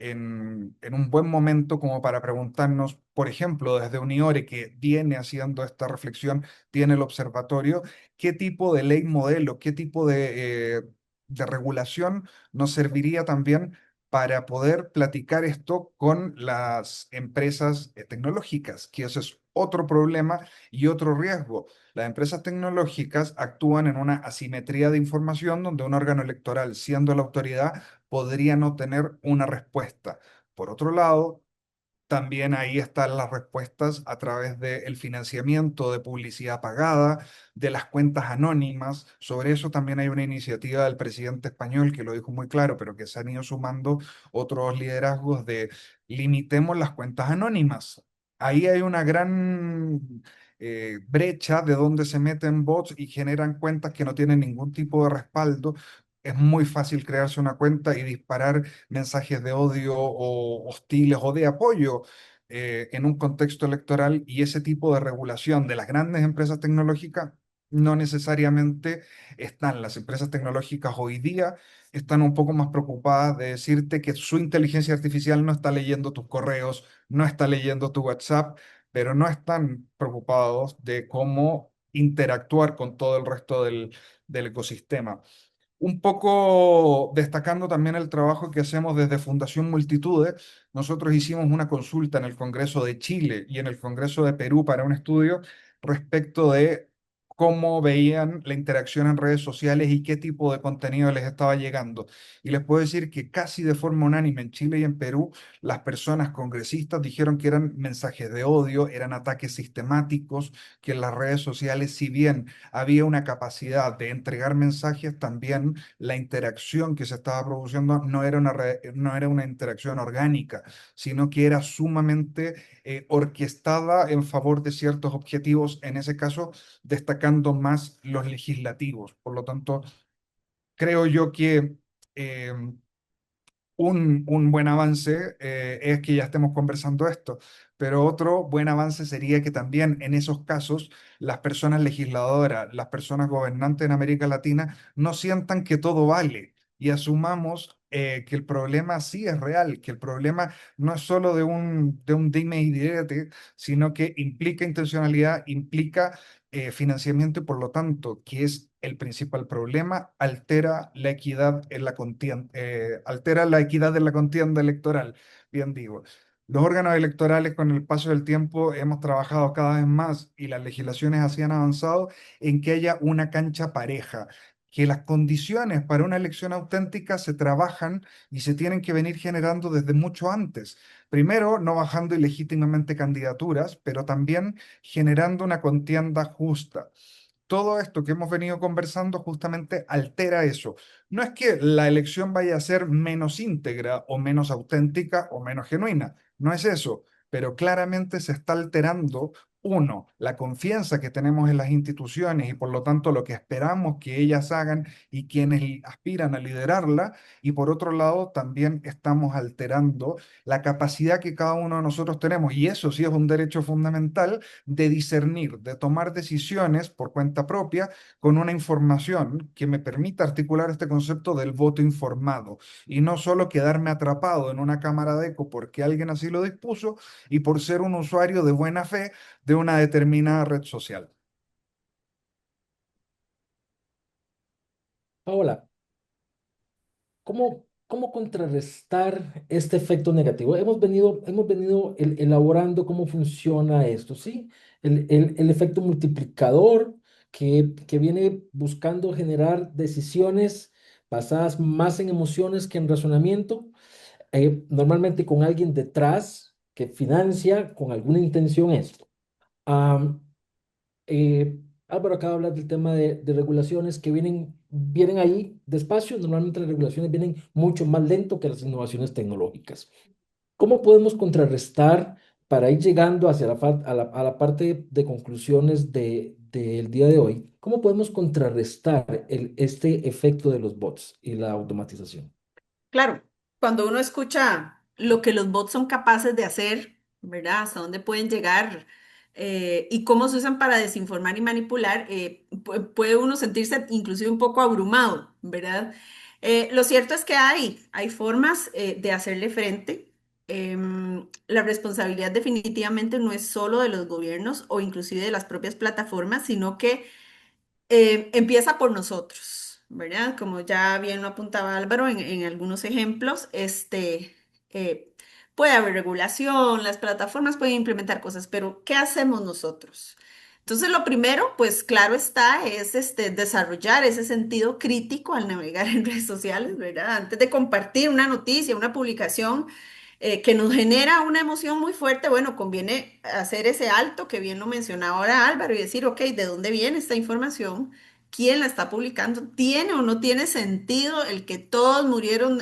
un buen momento como para preguntarnos, por ejemplo, desde Uniore, que viene haciendo esta reflexión, tiene el observatorio, qué tipo de ley modelo, qué tipo de regulación nos serviría también para poder platicar esto con las empresas tecnológicas, que ese es otro problema y otro riesgo. Las empresas tecnológicas actúan en una asimetría de información donde un órgano electoral, siendo la autoridad, podría no tener una respuesta. Por otro lado, también ahí están las respuestas a través del financiamiento de publicidad pagada, de las cuentas anónimas. Sobre eso también hay una iniciativa del presidente español que lo dijo muy claro, pero que se han ido sumando otros liderazgos de limitemos las cuentas anónimas. Ahí hay una gran brecha de donde se meten bots y generan cuentas que no tienen ningún tipo de respaldo. Es muy fácil crearse una cuenta y disparar mensajes de odio o hostiles o de apoyo en un contexto electoral y ese tipo de regulación de las grandes empresas tecnológicas no necesariamente están. Las empresas tecnológicas hoy día están un poco más preocupadas de decirte que su inteligencia artificial no está leyendo tus correos, no está leyendo tu WhatsApp, pero no están preocupados de cómo interactuar con todo el resto del ecosistema. Un poco destacando también el trabajo que hacemos desde Fundación Multitudes, nosotros hicimos una consulta en el Congreso de Chile y en el Congreso de Perú para un estudio respecto de cómo veían la interacción en redes sociales y qué tipo de contenido les estaba llegando. Y les puedo decir que casi de forma unánime en Chile y en Perú, las personas congresistas dijeron que eran mensajes de odio, eran ataques sistemáticos, que en las redes sociales, si bien había una capacidad de entregar mensajes, también la interacción que se estaba produciendo no era una interacción orgánica, sino que era sumamente orquestada en favor de ciertos objetivos, en ese caso destacando más los legislativos. Por lo tanto, creo yo que eh, un buen avance es que ya estemos conversando esto, pero otro buen avance sería que también en esos casos las personas legisladoras, las personas gobernantes en América Latina no sientan que todo vale y asumamos que el problema sí es real, que el problema no es solo de un dime y direte, sino que implica intencionalidad, implica financiamiento y por lo tanto, que es el principal problema, altera la equidad en la contienda, altera la equidad en la contienda electoral, bien digo. Los órganos electorales con el paso del tiempo hemos trabajado cada vez más y las legislaciones así han avanzado en que haya una cancha pareja, que las condiciones para una elección auténtica se trabajan y se tienen que venir generando desde mucho antes. Primero, no bajando ilegítimamente candidaturas, pero también generando una contienda justa. Todo esto que hemos venido conversando justamente altera eso. No es que la elección vaya a ser menos íntegra o menos auténtica o menos genuina, no es eso, pero claramente se está alterando, uno, la confianza que tenemos en las instituciones y por lo tanto lo que esperamos que ellas hagan y quienes aspiran a liderarla, y por otro lado también estamos alterando la capacidad que cada uno de nosotros tenemos, y eso sí es un derecho fundamental de discernir, de tomar decisiones por cuenta propia con una información que me permita articular este concepto del voto informado y no solo quedarme atrapado en una cámara de eco porque alguien así lo dispuso y por ser un usuario de buena fe de una determinada red social. Paola, ¿cómo contrarrestar este efecto negativo? Hemos venido elaborando cómo funciona esto, ¿sí? El efecto multiplicador que viene buscando generar decisiones basadas más en emociones que en razonamiento, normalmente con alguien detrás que financia con alguna intención esto. Am, Álvaro acaba de hablar del tema de regulaciones que vienen ahí despacio. Normalmente las regulaciones vienen mucho más lento que las innovaciones tecnológicas. ¿Cómo podemos contrarrestar para ir llegando hacia a la parte de conclusiones del día de hoy? ¿Cómo podemos contrarrestar este efecto de los bots y la automatización? Claro, cuando uno escucha lo que los bots son capaces de hacer, ¿verdad? Hasta dónde pueden llegar y cómo se usan para desinformar y manipular, puede uno sentirse inclusive un poco abrumado, ¿verdad? Lo cierto es que hay formas de hacerle frente. La responsabilidad definitivamente no es solo de los gobiernos o inclusive de las propias plataformas, sino que empieza por nosotros, ¿verdad? Como ya bien lo apuntaba Álvaro en algunos ejemplos, eh, puede haber regulación, las plataformas pueden implementar cosas, pero ¿qué hacemos nosotros? Entonces, lo primero, pues claro está, es desarrollar ese sentido crítico al navegar en redes sociales, ¿verdad? Antes de compartir una noticia, una publicación que nos genera una emoción muy fuerte, bueno, conviene hacer ese alto que bien lo mencionaba ahora Álvaro y decir, ok, ¿de dónde viene esta información? ¿Quién la está publicando? ¿Tiene o no tiene sentido el que todos murieron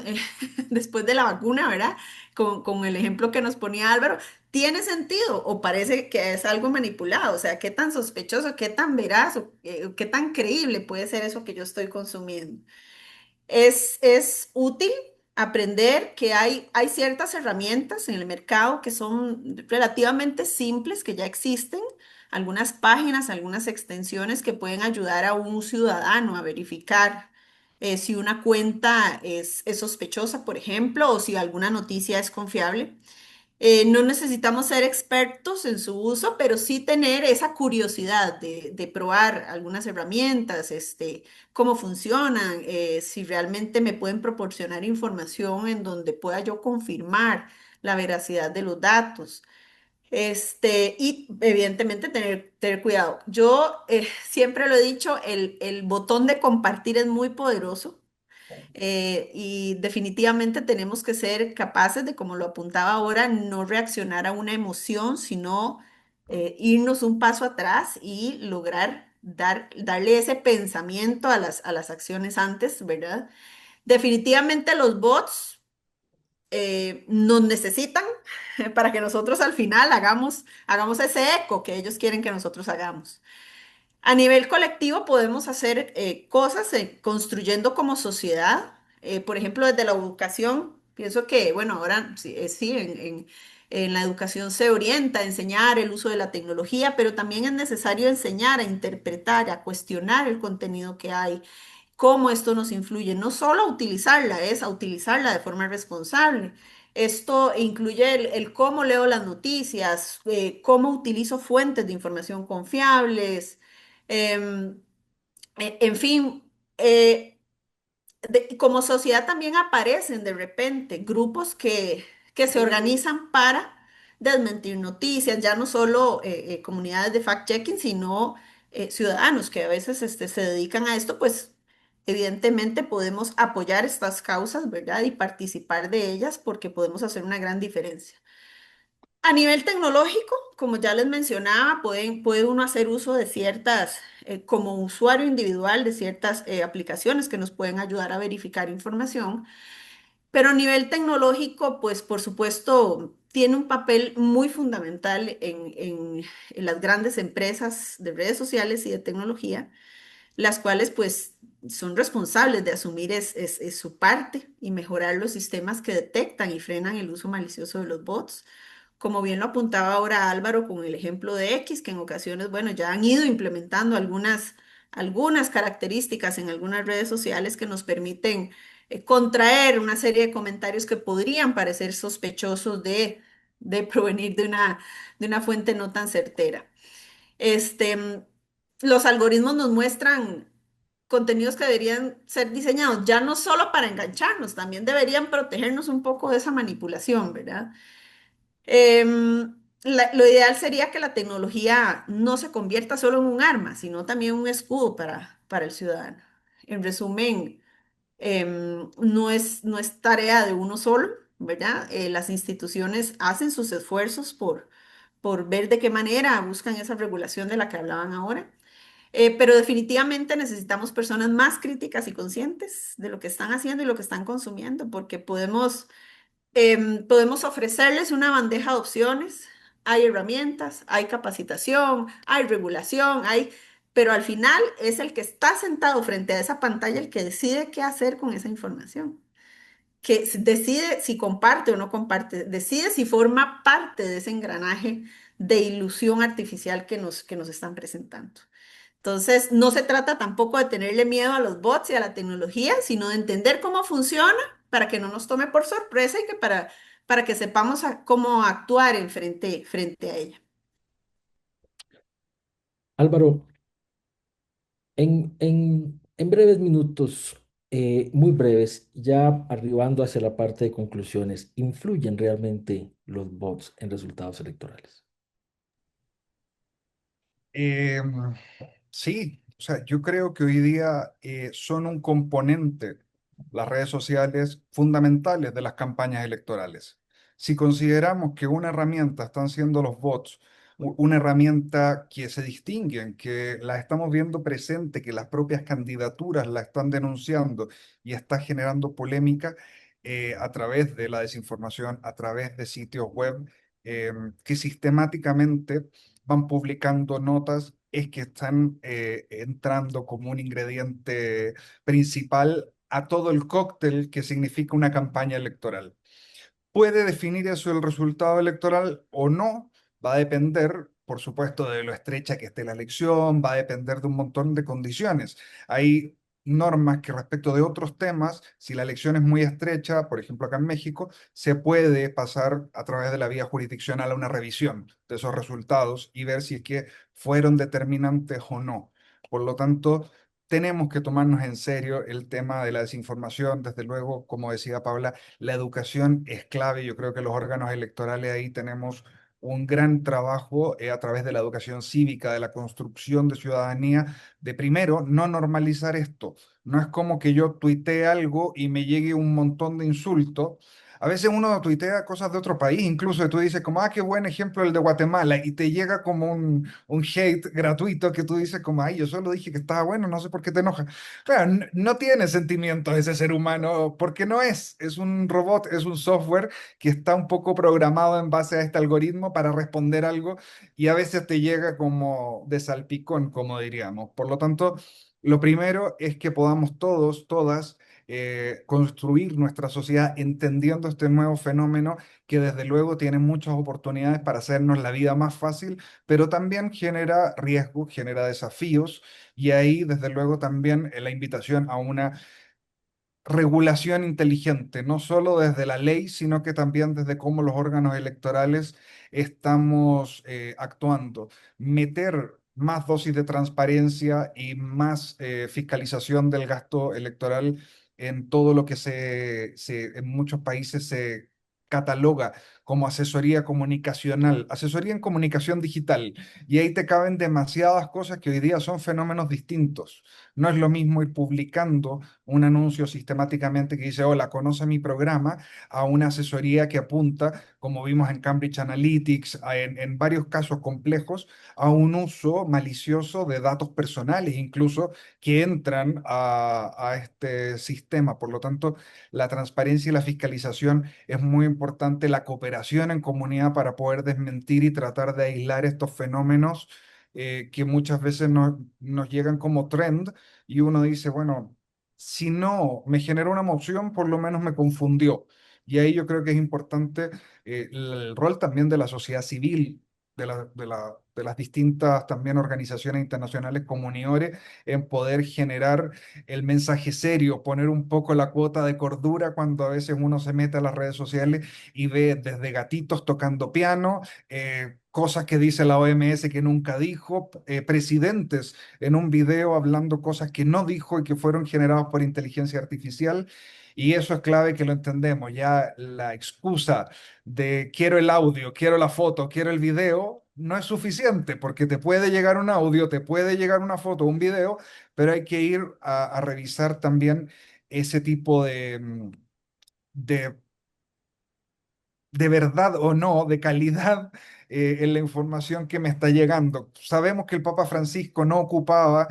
después de la vacuna, ¿verdad? Con el ejemplo que nos ponía Álvaro. ¿Tiene sentido o parece que es algo manipulado? O sea, ¿qué tan sospechoso, qué tan veraz o qué tan creíble puede ser eso que yo estoy consumiendo? Es útil aprender que hay ciertas herramientas en el mercado que son relativamente simples, que ya existen, algunas páginas, algunas extensiones que pueden ayudar a un ciudadano a verificar si una cuenta es sospechosa, por ejemplo, o si alguna noticia es confiable. No necesitamos ser expertos en su uso, pero sí tener esa curiosidad de probar algunas herramientas, cómo funcionan, si realmente me pueden proporcionar información en donde pueda yo confirmar la veracidad de los datos. Y evidentemente tener cuidado. Yo siempre lo he dicho, el botón de compartir es muy poderoso. Y definitivamente tenemos que ser capaces de, como lo apuntaba ahora, no reaccionar a una emoción, sino irnos un paso atrás y lograr darle ese pensamiento a las acciones antes, ¿verdad? Definitivamente los bots nos necesitan para que nosotros al final hagamos ese eco que ellos quieren que nosotros hagamos. A nivel colectivo podemos hacer cosas construyendo como sociedad, por ejemplo, desde la educación. Pienso que, bueno, ahora sí, sí, en la educación se orienta a enseñar el uso de la tecnología, pero también es necesario enseñar a interpretar, a cuestionar el contenido que hay, cómo esto nos influye, no solo a utilizarla, es a utilizarla de forma responsable. Esto incluye el cómo leo las noticias, cómo utilizo fuentes de información confiables, em, en fin. Como sociedad también aparecen de repente grupos que se organizan para desmentir noticias, ya no solo comunidades de fact-checking, sino ciudadanos que a veces se dedican a esto, pues evidentemente podemos apoyar estas causas, ¿verdad? Y participar de ellas porque podemos hacer una gran diferencia. A nivel tecnológico, como ya les mencionaba, puede uno hacer uso de ciertas, como usuario individual, de ciertas aplicaciones que nos pueden ayudar a verificar información, pero a nivel tecnológico, pues por supuesto, tiene un papel muy fundamental en las grandes empresas de redes sociales y de tecnología, las cuales pues son responsables de asumir es su parte y mejorar los sistemas que detectan y frenan el uso malicioso de los bots. Como bien lo apuntaba ahora Álvaro con el ejemplo de X, que en ocasiones, bueno, ya han ido implementando algunas características en algunas redes sociales que nos permiten contraer una serie de comentarios que podrían parecer sospechosos de provenir de una fuente no tan certera. Este, los algoritmos nos muestran contenidos que deberían ser diseñados ya no solo para engancharnos, también deberían protegernos un poco de esa manipulación, ¿verdad? Lo ideal sería que la tecnología no se convierta solo en un arma, sino también un escudo para el ciudadano. En resumen, no es tarea de uno solo, ¿verdad? Las instituciones hacen sus esfuerzos por ver de qué manera buscan esa regulación de la que hablaban ahora. Pero definitivamente necesitamos personas más críticas y conscientes de lo que están haciendo y lo que están consumiendo, porque podemos ofrecerles una bandeja de opciones. Hay herramientas, hay capacitación, hay regulación, pero al final es el que está sentado frente a esa pantalla el que decide qué hacer con esa información, decide si comparte o no comparte, decide si forma parte de ese engranaje de ilusión artificial que nos están presentando. Entonces, no se trata tampoco de tenerle miedo a los bots y a la tecnología, sino de entender cómo funciona para que no nos tome por sorpresa y que para que sepamos cómo actuar frente a ella. Álvaro, en breves minutos, muy breves, ya arribando hacia la parte de conclusiones, ¿influyen realmente los bots en resultados electorales? Em, sí, o sea, yo creo que hoy día son un componente, las redes sociales, fundamentales de las campañas electorales. Si consideramos que una herramienta están siendo los bots, una herramienta que se distinguen, que la estamos viendo presente, que las propias candidaturas la están denunciando y está generando polémica a través de la desinformación, a través de sitios web que sistemáticamente van publicando notas, es que están entrando como un ingrediente principal a todo el cóctel que significa una campaña electoral. ¿Puede definir eso el resultado electoral o no? Va a depender, por supuesto, de lo estrecha que esté la elección, va a depender de un montón de condiciones. Hay normas que respecto de otros temas, si la elección es muy estrecha, por ejemplo acá en México, se puede pasar a través de la vía jurisdiccional a una revisión de esos resultados y ver si es que fueron determinantes o no. Por lo tanto, tenemos que tomarnos en serio el tema de la desinformación. Desde luego, como decía Paula, la educación es clave. Yo creo que los órganos electorales ahí tenemos un gran trabajo a través de la educación cívica, de la construcción de ciudadanía, de primero no normalizar esto. No es como que yo tuitee algo y me llegue un montón de insultos. A veces uno tuitea cosas de otro país, incluso tú dices como, ah, qué buen ejemplo el de Guatemala, y te llega como un hate gratuito que tú dices como, ay, yo solo dije que estaba bueno, no sé por qué te enoja. Claro, no tiene sentimientos ese ser humano, porque no es un robot, es un software que está un poco programado en base a este algoritmo para responder algo y a veces te llega como de salpicón, como diríamos. Por lo tanto, lo primero es que podamos todos, todas, construir nuestra sociedad entendiendo este nuevo fenómeno que desde luego tiene muchas oportunidades para hacernos la vida más fácil, pero también genera riesgos, genera desafíos y ahí desde luego también la invitación a una regulación inteligente, no solo desde la ley, sino que también desde cómo los órganos electorales estamos actuando. Meter más dosis de transparencia y más fiscalización del gasto electoral en todo lo que en muchos países se cataloga como asesoría comunicacional, asesoría en comunicación digital. Y ahí te caben demasiadas cosas que hoy día son fenómenos distintos. No es lo mismo ir publicando un anuncio sistemáticamente que dice, hola, conoce mi programa, a una asesoría que apunta, como vimos en Cambridge Analytics, en varios casos complejos, a un uso malicioso de datos personales, incluso que entran a este sistema. Por lo tanto, la transparencia y la fiscalización es muy importante, la cooperación en comunidad para poder desmentir y tratar de aislar estos fenómenos que muchas veces nos llegan como trend y uno dice, bueno, si no me generó una emoción, por lo menos me confundió. Y ahí yo creo que es importante el rol también de la sociedad civil, de las distintas también organizaciones internacionales como UNIORE, en poder generar el mensaje serio, poner un poco la cuota de cordura cuando a veces uno se mete a las redes sociales y ve desde gatitos tocando piano, cosas que dice la OMS que nunca dijo, presidentes en un video hablando cosas que no dijo y que fueron generadas por inteligencia artificial. Y eso es clave que lo entendemos. Ya la excusa de quiero el audio, quiero la foto, quiero el video, no es suficiente porque te puede llegar un audio, te puede llegar una foto, un video, pero hay que ir a revisar también ese tipo de de verdad o no, de calidad en la información que me está llegando. Sabemos que el Papa Francisco no ocupaba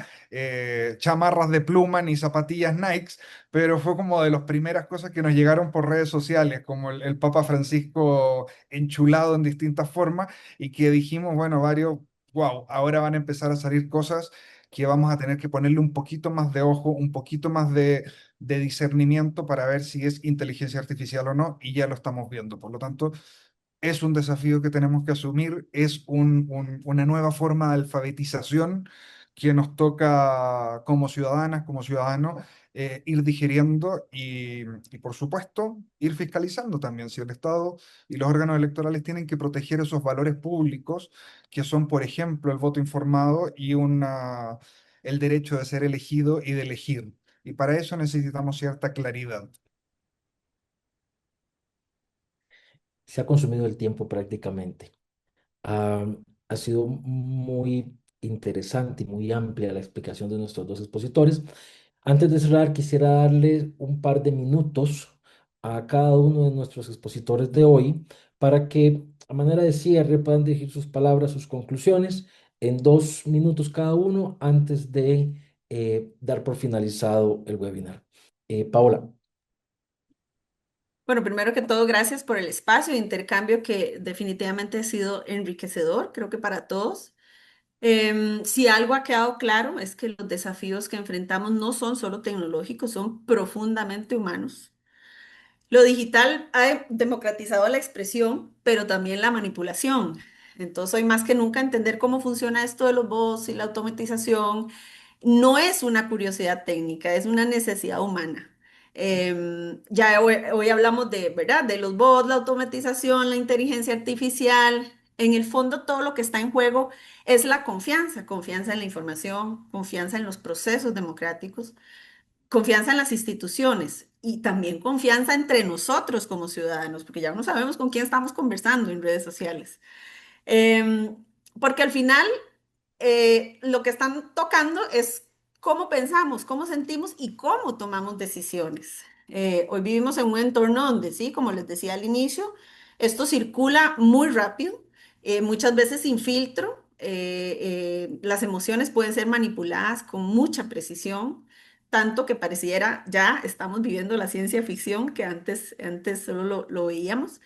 chamarras de pluma ni zapatillas Nikes, pero fue como de las primeras cosas que nos llegaron por redes sociales, como el Papa Francisco enchulado en distintas formas y que dijimos, bueno, varios, wow, ahora van a empezar a salir cosas que vamos a tener que ponerle un poquito más de ojo, un poquito más de discernimiento para ver si es inteligencia artificial o no, y ya lo estamos viendo. Por lo tanto, es un desafío que tenemos que asumir, es una nueva forma de alfabetización que nos toca como ciudadanas, como ciudadanos, ir digiriendo y, por supuesto, ir fiscalizando también. Si el Estado y los órganos electorales tienen que proteger esos valores públicos, que son, por ejemplo, el voto informado y el derecho de ser elegido y de elegir. Y para eso necesitamos cierta claridad. Se ha consumido el tiempo prácticamente. Ah, ha sido muy interesante y muy amplia la explicación de nuestros dos expositores. Antes de cerrar, quisiera darle un par de minutos a cada uno de nuestros expositores de hoy para que, a manera de cierre, puedan dirigir sus palabras, sus conclusiones en 2 minutos cada uno antes de dar por finalizado el webinar. Paola. Bueno, primero que todo, gracias por el espacio de intercambio que definitivamente ha sido enriquecedor, creo que para todos. Si algo ha quedado claro es que los desafíos que enfrentamos no son solo tecnológicos, son profundamente humanos. Lo digital ha democratizado la expresión, pero también la manipulación. Entonces, hoy más que nunca entender cómo funciona esto de los bots y la automatización no es una curiosidad técnica, es una necesidad humana. Ya hoy hablamos de, ¿verdad? De los bots, la automatización, la inteligencia artificial. En el fondo, todo lo que está en juego es la confianza, confianza en la información, confianza en los procesos democráticos, confianza en las instituciones y también confianza entre nosotros como ciudadanos, porque ya no sabemos con quién estamos conversando en redes sociales. Em, Porque al final lo que están tocando es cómo pensamos, cómo sentimos y cómo tomamos decisiones. Hoy vivimos en un entorno donde, sí, como les decía al inicio, esto circula muy rápido, muchas veces sin filtro. Las emociones pueden ser manipuladas con mucha precisión, tanto que pareciera ya estamos viviendo la ciencia ficción que antes solo lo veíamos.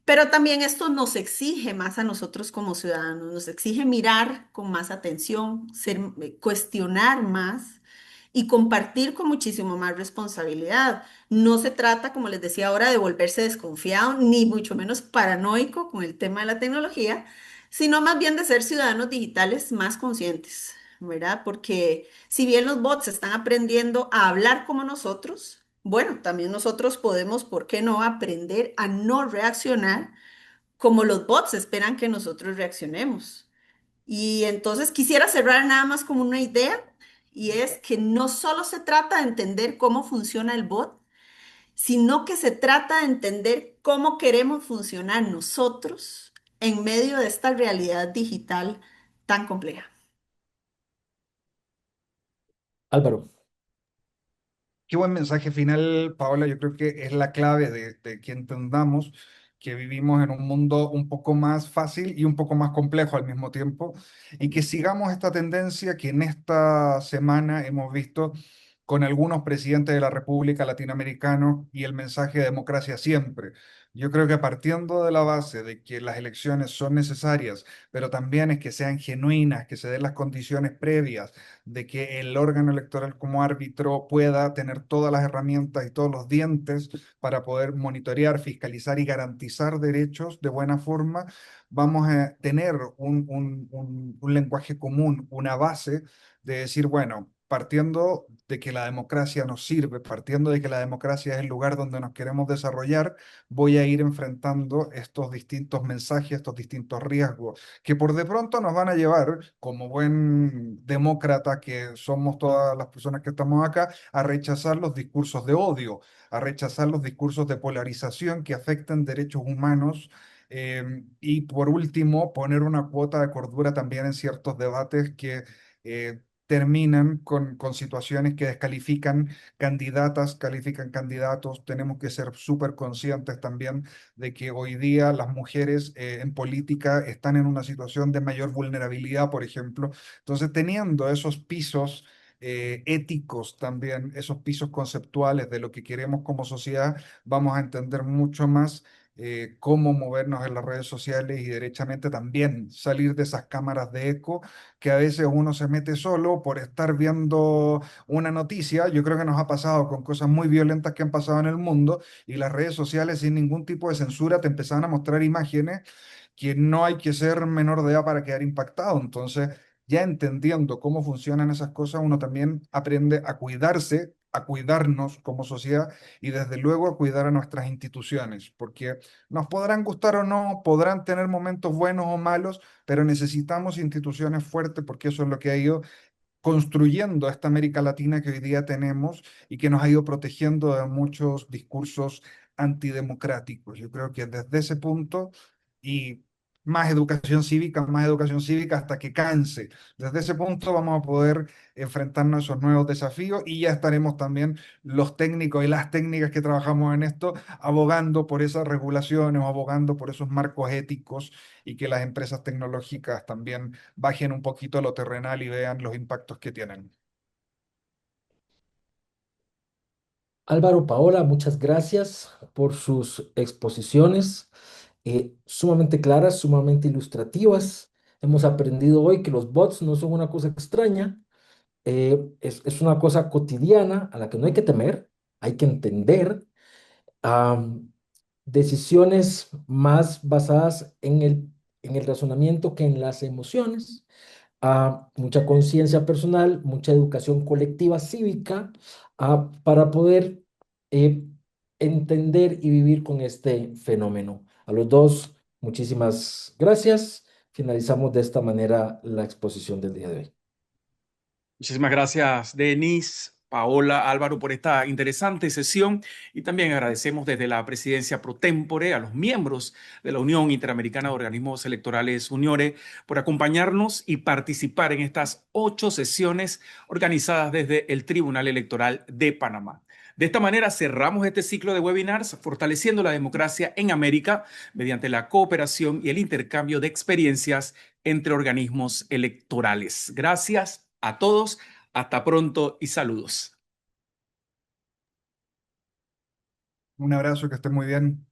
Pero también esto nos exige más a nosotros como ciudadanos, nos exige mirar con más atención, cuestionar más y compartir con muchísimo más responsabilidad. No se trata, como les decía ahora, de volverse desconfiado, ni mucho menos paranoico con el tema de la tecnología, sino más bien de ser ciudadanos digitales más conscientes, ¿verdad? Porque si bien los bots están aprendiendo a hablar como nosotros, bueno, también nosotros podemos, ¿por qué no?, aprender a no reaccionar como los bots esperan que nosotros reaccionemos. Y entonces quisiera cerrar nada más como una idea, y es que no solo se trata de entender cómo funciona el bot, sino que se trata de entender cómo queremos funcionar nosotros en medio de esta realidad digital tan compleja. Álvaro, Qué buen mensaje final, Paola. Yo creo que es la clave de que entendamos que vivimos en un mundo un poco más fácil y un poco más complejo al mismo tiempo, y que sigamos esta tendencia que en esta semana hemos visto con algunos presidentes de la República latinoamericanos y el mensaje de democracia siempre. Yo creo que partiendo de la base de que las elecciones son necesarias, pero también es que sean genuinas, que se den las condiciones previas de que el órgano electoral como árbitro pueda tener todas las herramientas y todos los dientes para poder monitorear, fiscalizar y garantizar derechos de buena forma, vamos a tener un lenguaje común, una base de decir, bueno, partiendo de que la democracia nos sirve, partiendo de que la democracia es el lugar donde nos queremos desarrollar, voy a ir enfrentando estos distintos mensajes, estos distintos riesgos, que por de pronto nos van a llevar, como buen demócrata que somos todas las personas que estamos acá, a rechazar los discursos de odio, a rechazar los discursos de polarización que afectan derechos humanos. Y por último, poner una cuota de cordura también en ciertos debates que terminan con situaciones que descalifican candidatas, califican candidatos. Tenemos que ser súper conscientes también de que hoy día las mujeres en política están en una situación de mayor vulnerabilidad, por ejemplo. Entonces, teniendo esos pisos éticos también, esos pisos conceptuales de lo que queremos como sociedad, vamos a entender mucho más cómo movernos en las redes sociales y derechamente también salir de esas cámaras de eco que a veces uno se mete solo por estar viendo una noticia. Yo creo que nos ha pasado con cosas muy violentas que han pasado en el mundo, y las redes sociales sin ningún tipo de censura te empezaban a mostrar imágenes que no hay que ser menor de edad para quedar impactado. Entonces, ya entendiendo cómo funcionan esas cosas, uno también aprende a cuidarse, a cuidarnos como sociedad y desde luego a cuidar a nuestras instituciones, porque nos podrán gustar o no, podrán tener momentos buenos o malos, pero necesitamos instituciones fuertes porque eso es lo que ha ido construyendo esta América Latina que hoy día tenemos y que nos ha ido protegiendo de muchos discursos antidemocráticos. Yo creo que desde ese punto, y más educación cívica hasta que canse. Desde ese punto vamos a poder enfrentarnos a esos nuevos desafíos, y ya estaremos también los técnicos y las técnicas que trabajamos en esto abogando por esas regulaciones o abogando por esos marcos éticos, y que las empresas tecnológicas también bajen un poquito lo terrenal y vean los impactos que tienen. Álvaro, Paola, muchas gracias por sus exposiciones sumamente claras, sumamente ilustrativas. Hemos aprendido hoy que los bots no son una cosa extraña, es una cosa cotidiana a la que no hay que temer, hay que entender. am, Decisiones más basadas en el razonamiento que en las emociones, mucha conciencia personal, mucha educación colectiva cívica, para poder eh, entender y vivir con este fenómeno. A los dos, muchísimas gracias. Finalizamos de esta manera la exposición del día de hoy. Muchísimas gracias, Denis, Paola, Álvaro, por esta interesante sesión, y también agradecemos desde la presidencia pro tempore a los miembros de la Unión Interamericana de Organismos Electorales, UNIORE, por acompañarnos y participar en estas 8 sesiones organizadas desde el Tribunal Electoral de Panamá. De esta manera cerramos este ciclo de webinars fortaleciendo la democracia en América mediante la cooperación y el intercambio de experiencias entre organismos electorales. Gracias a todos, hasta pronto y saludos. Un abrazo, que esté muy bien.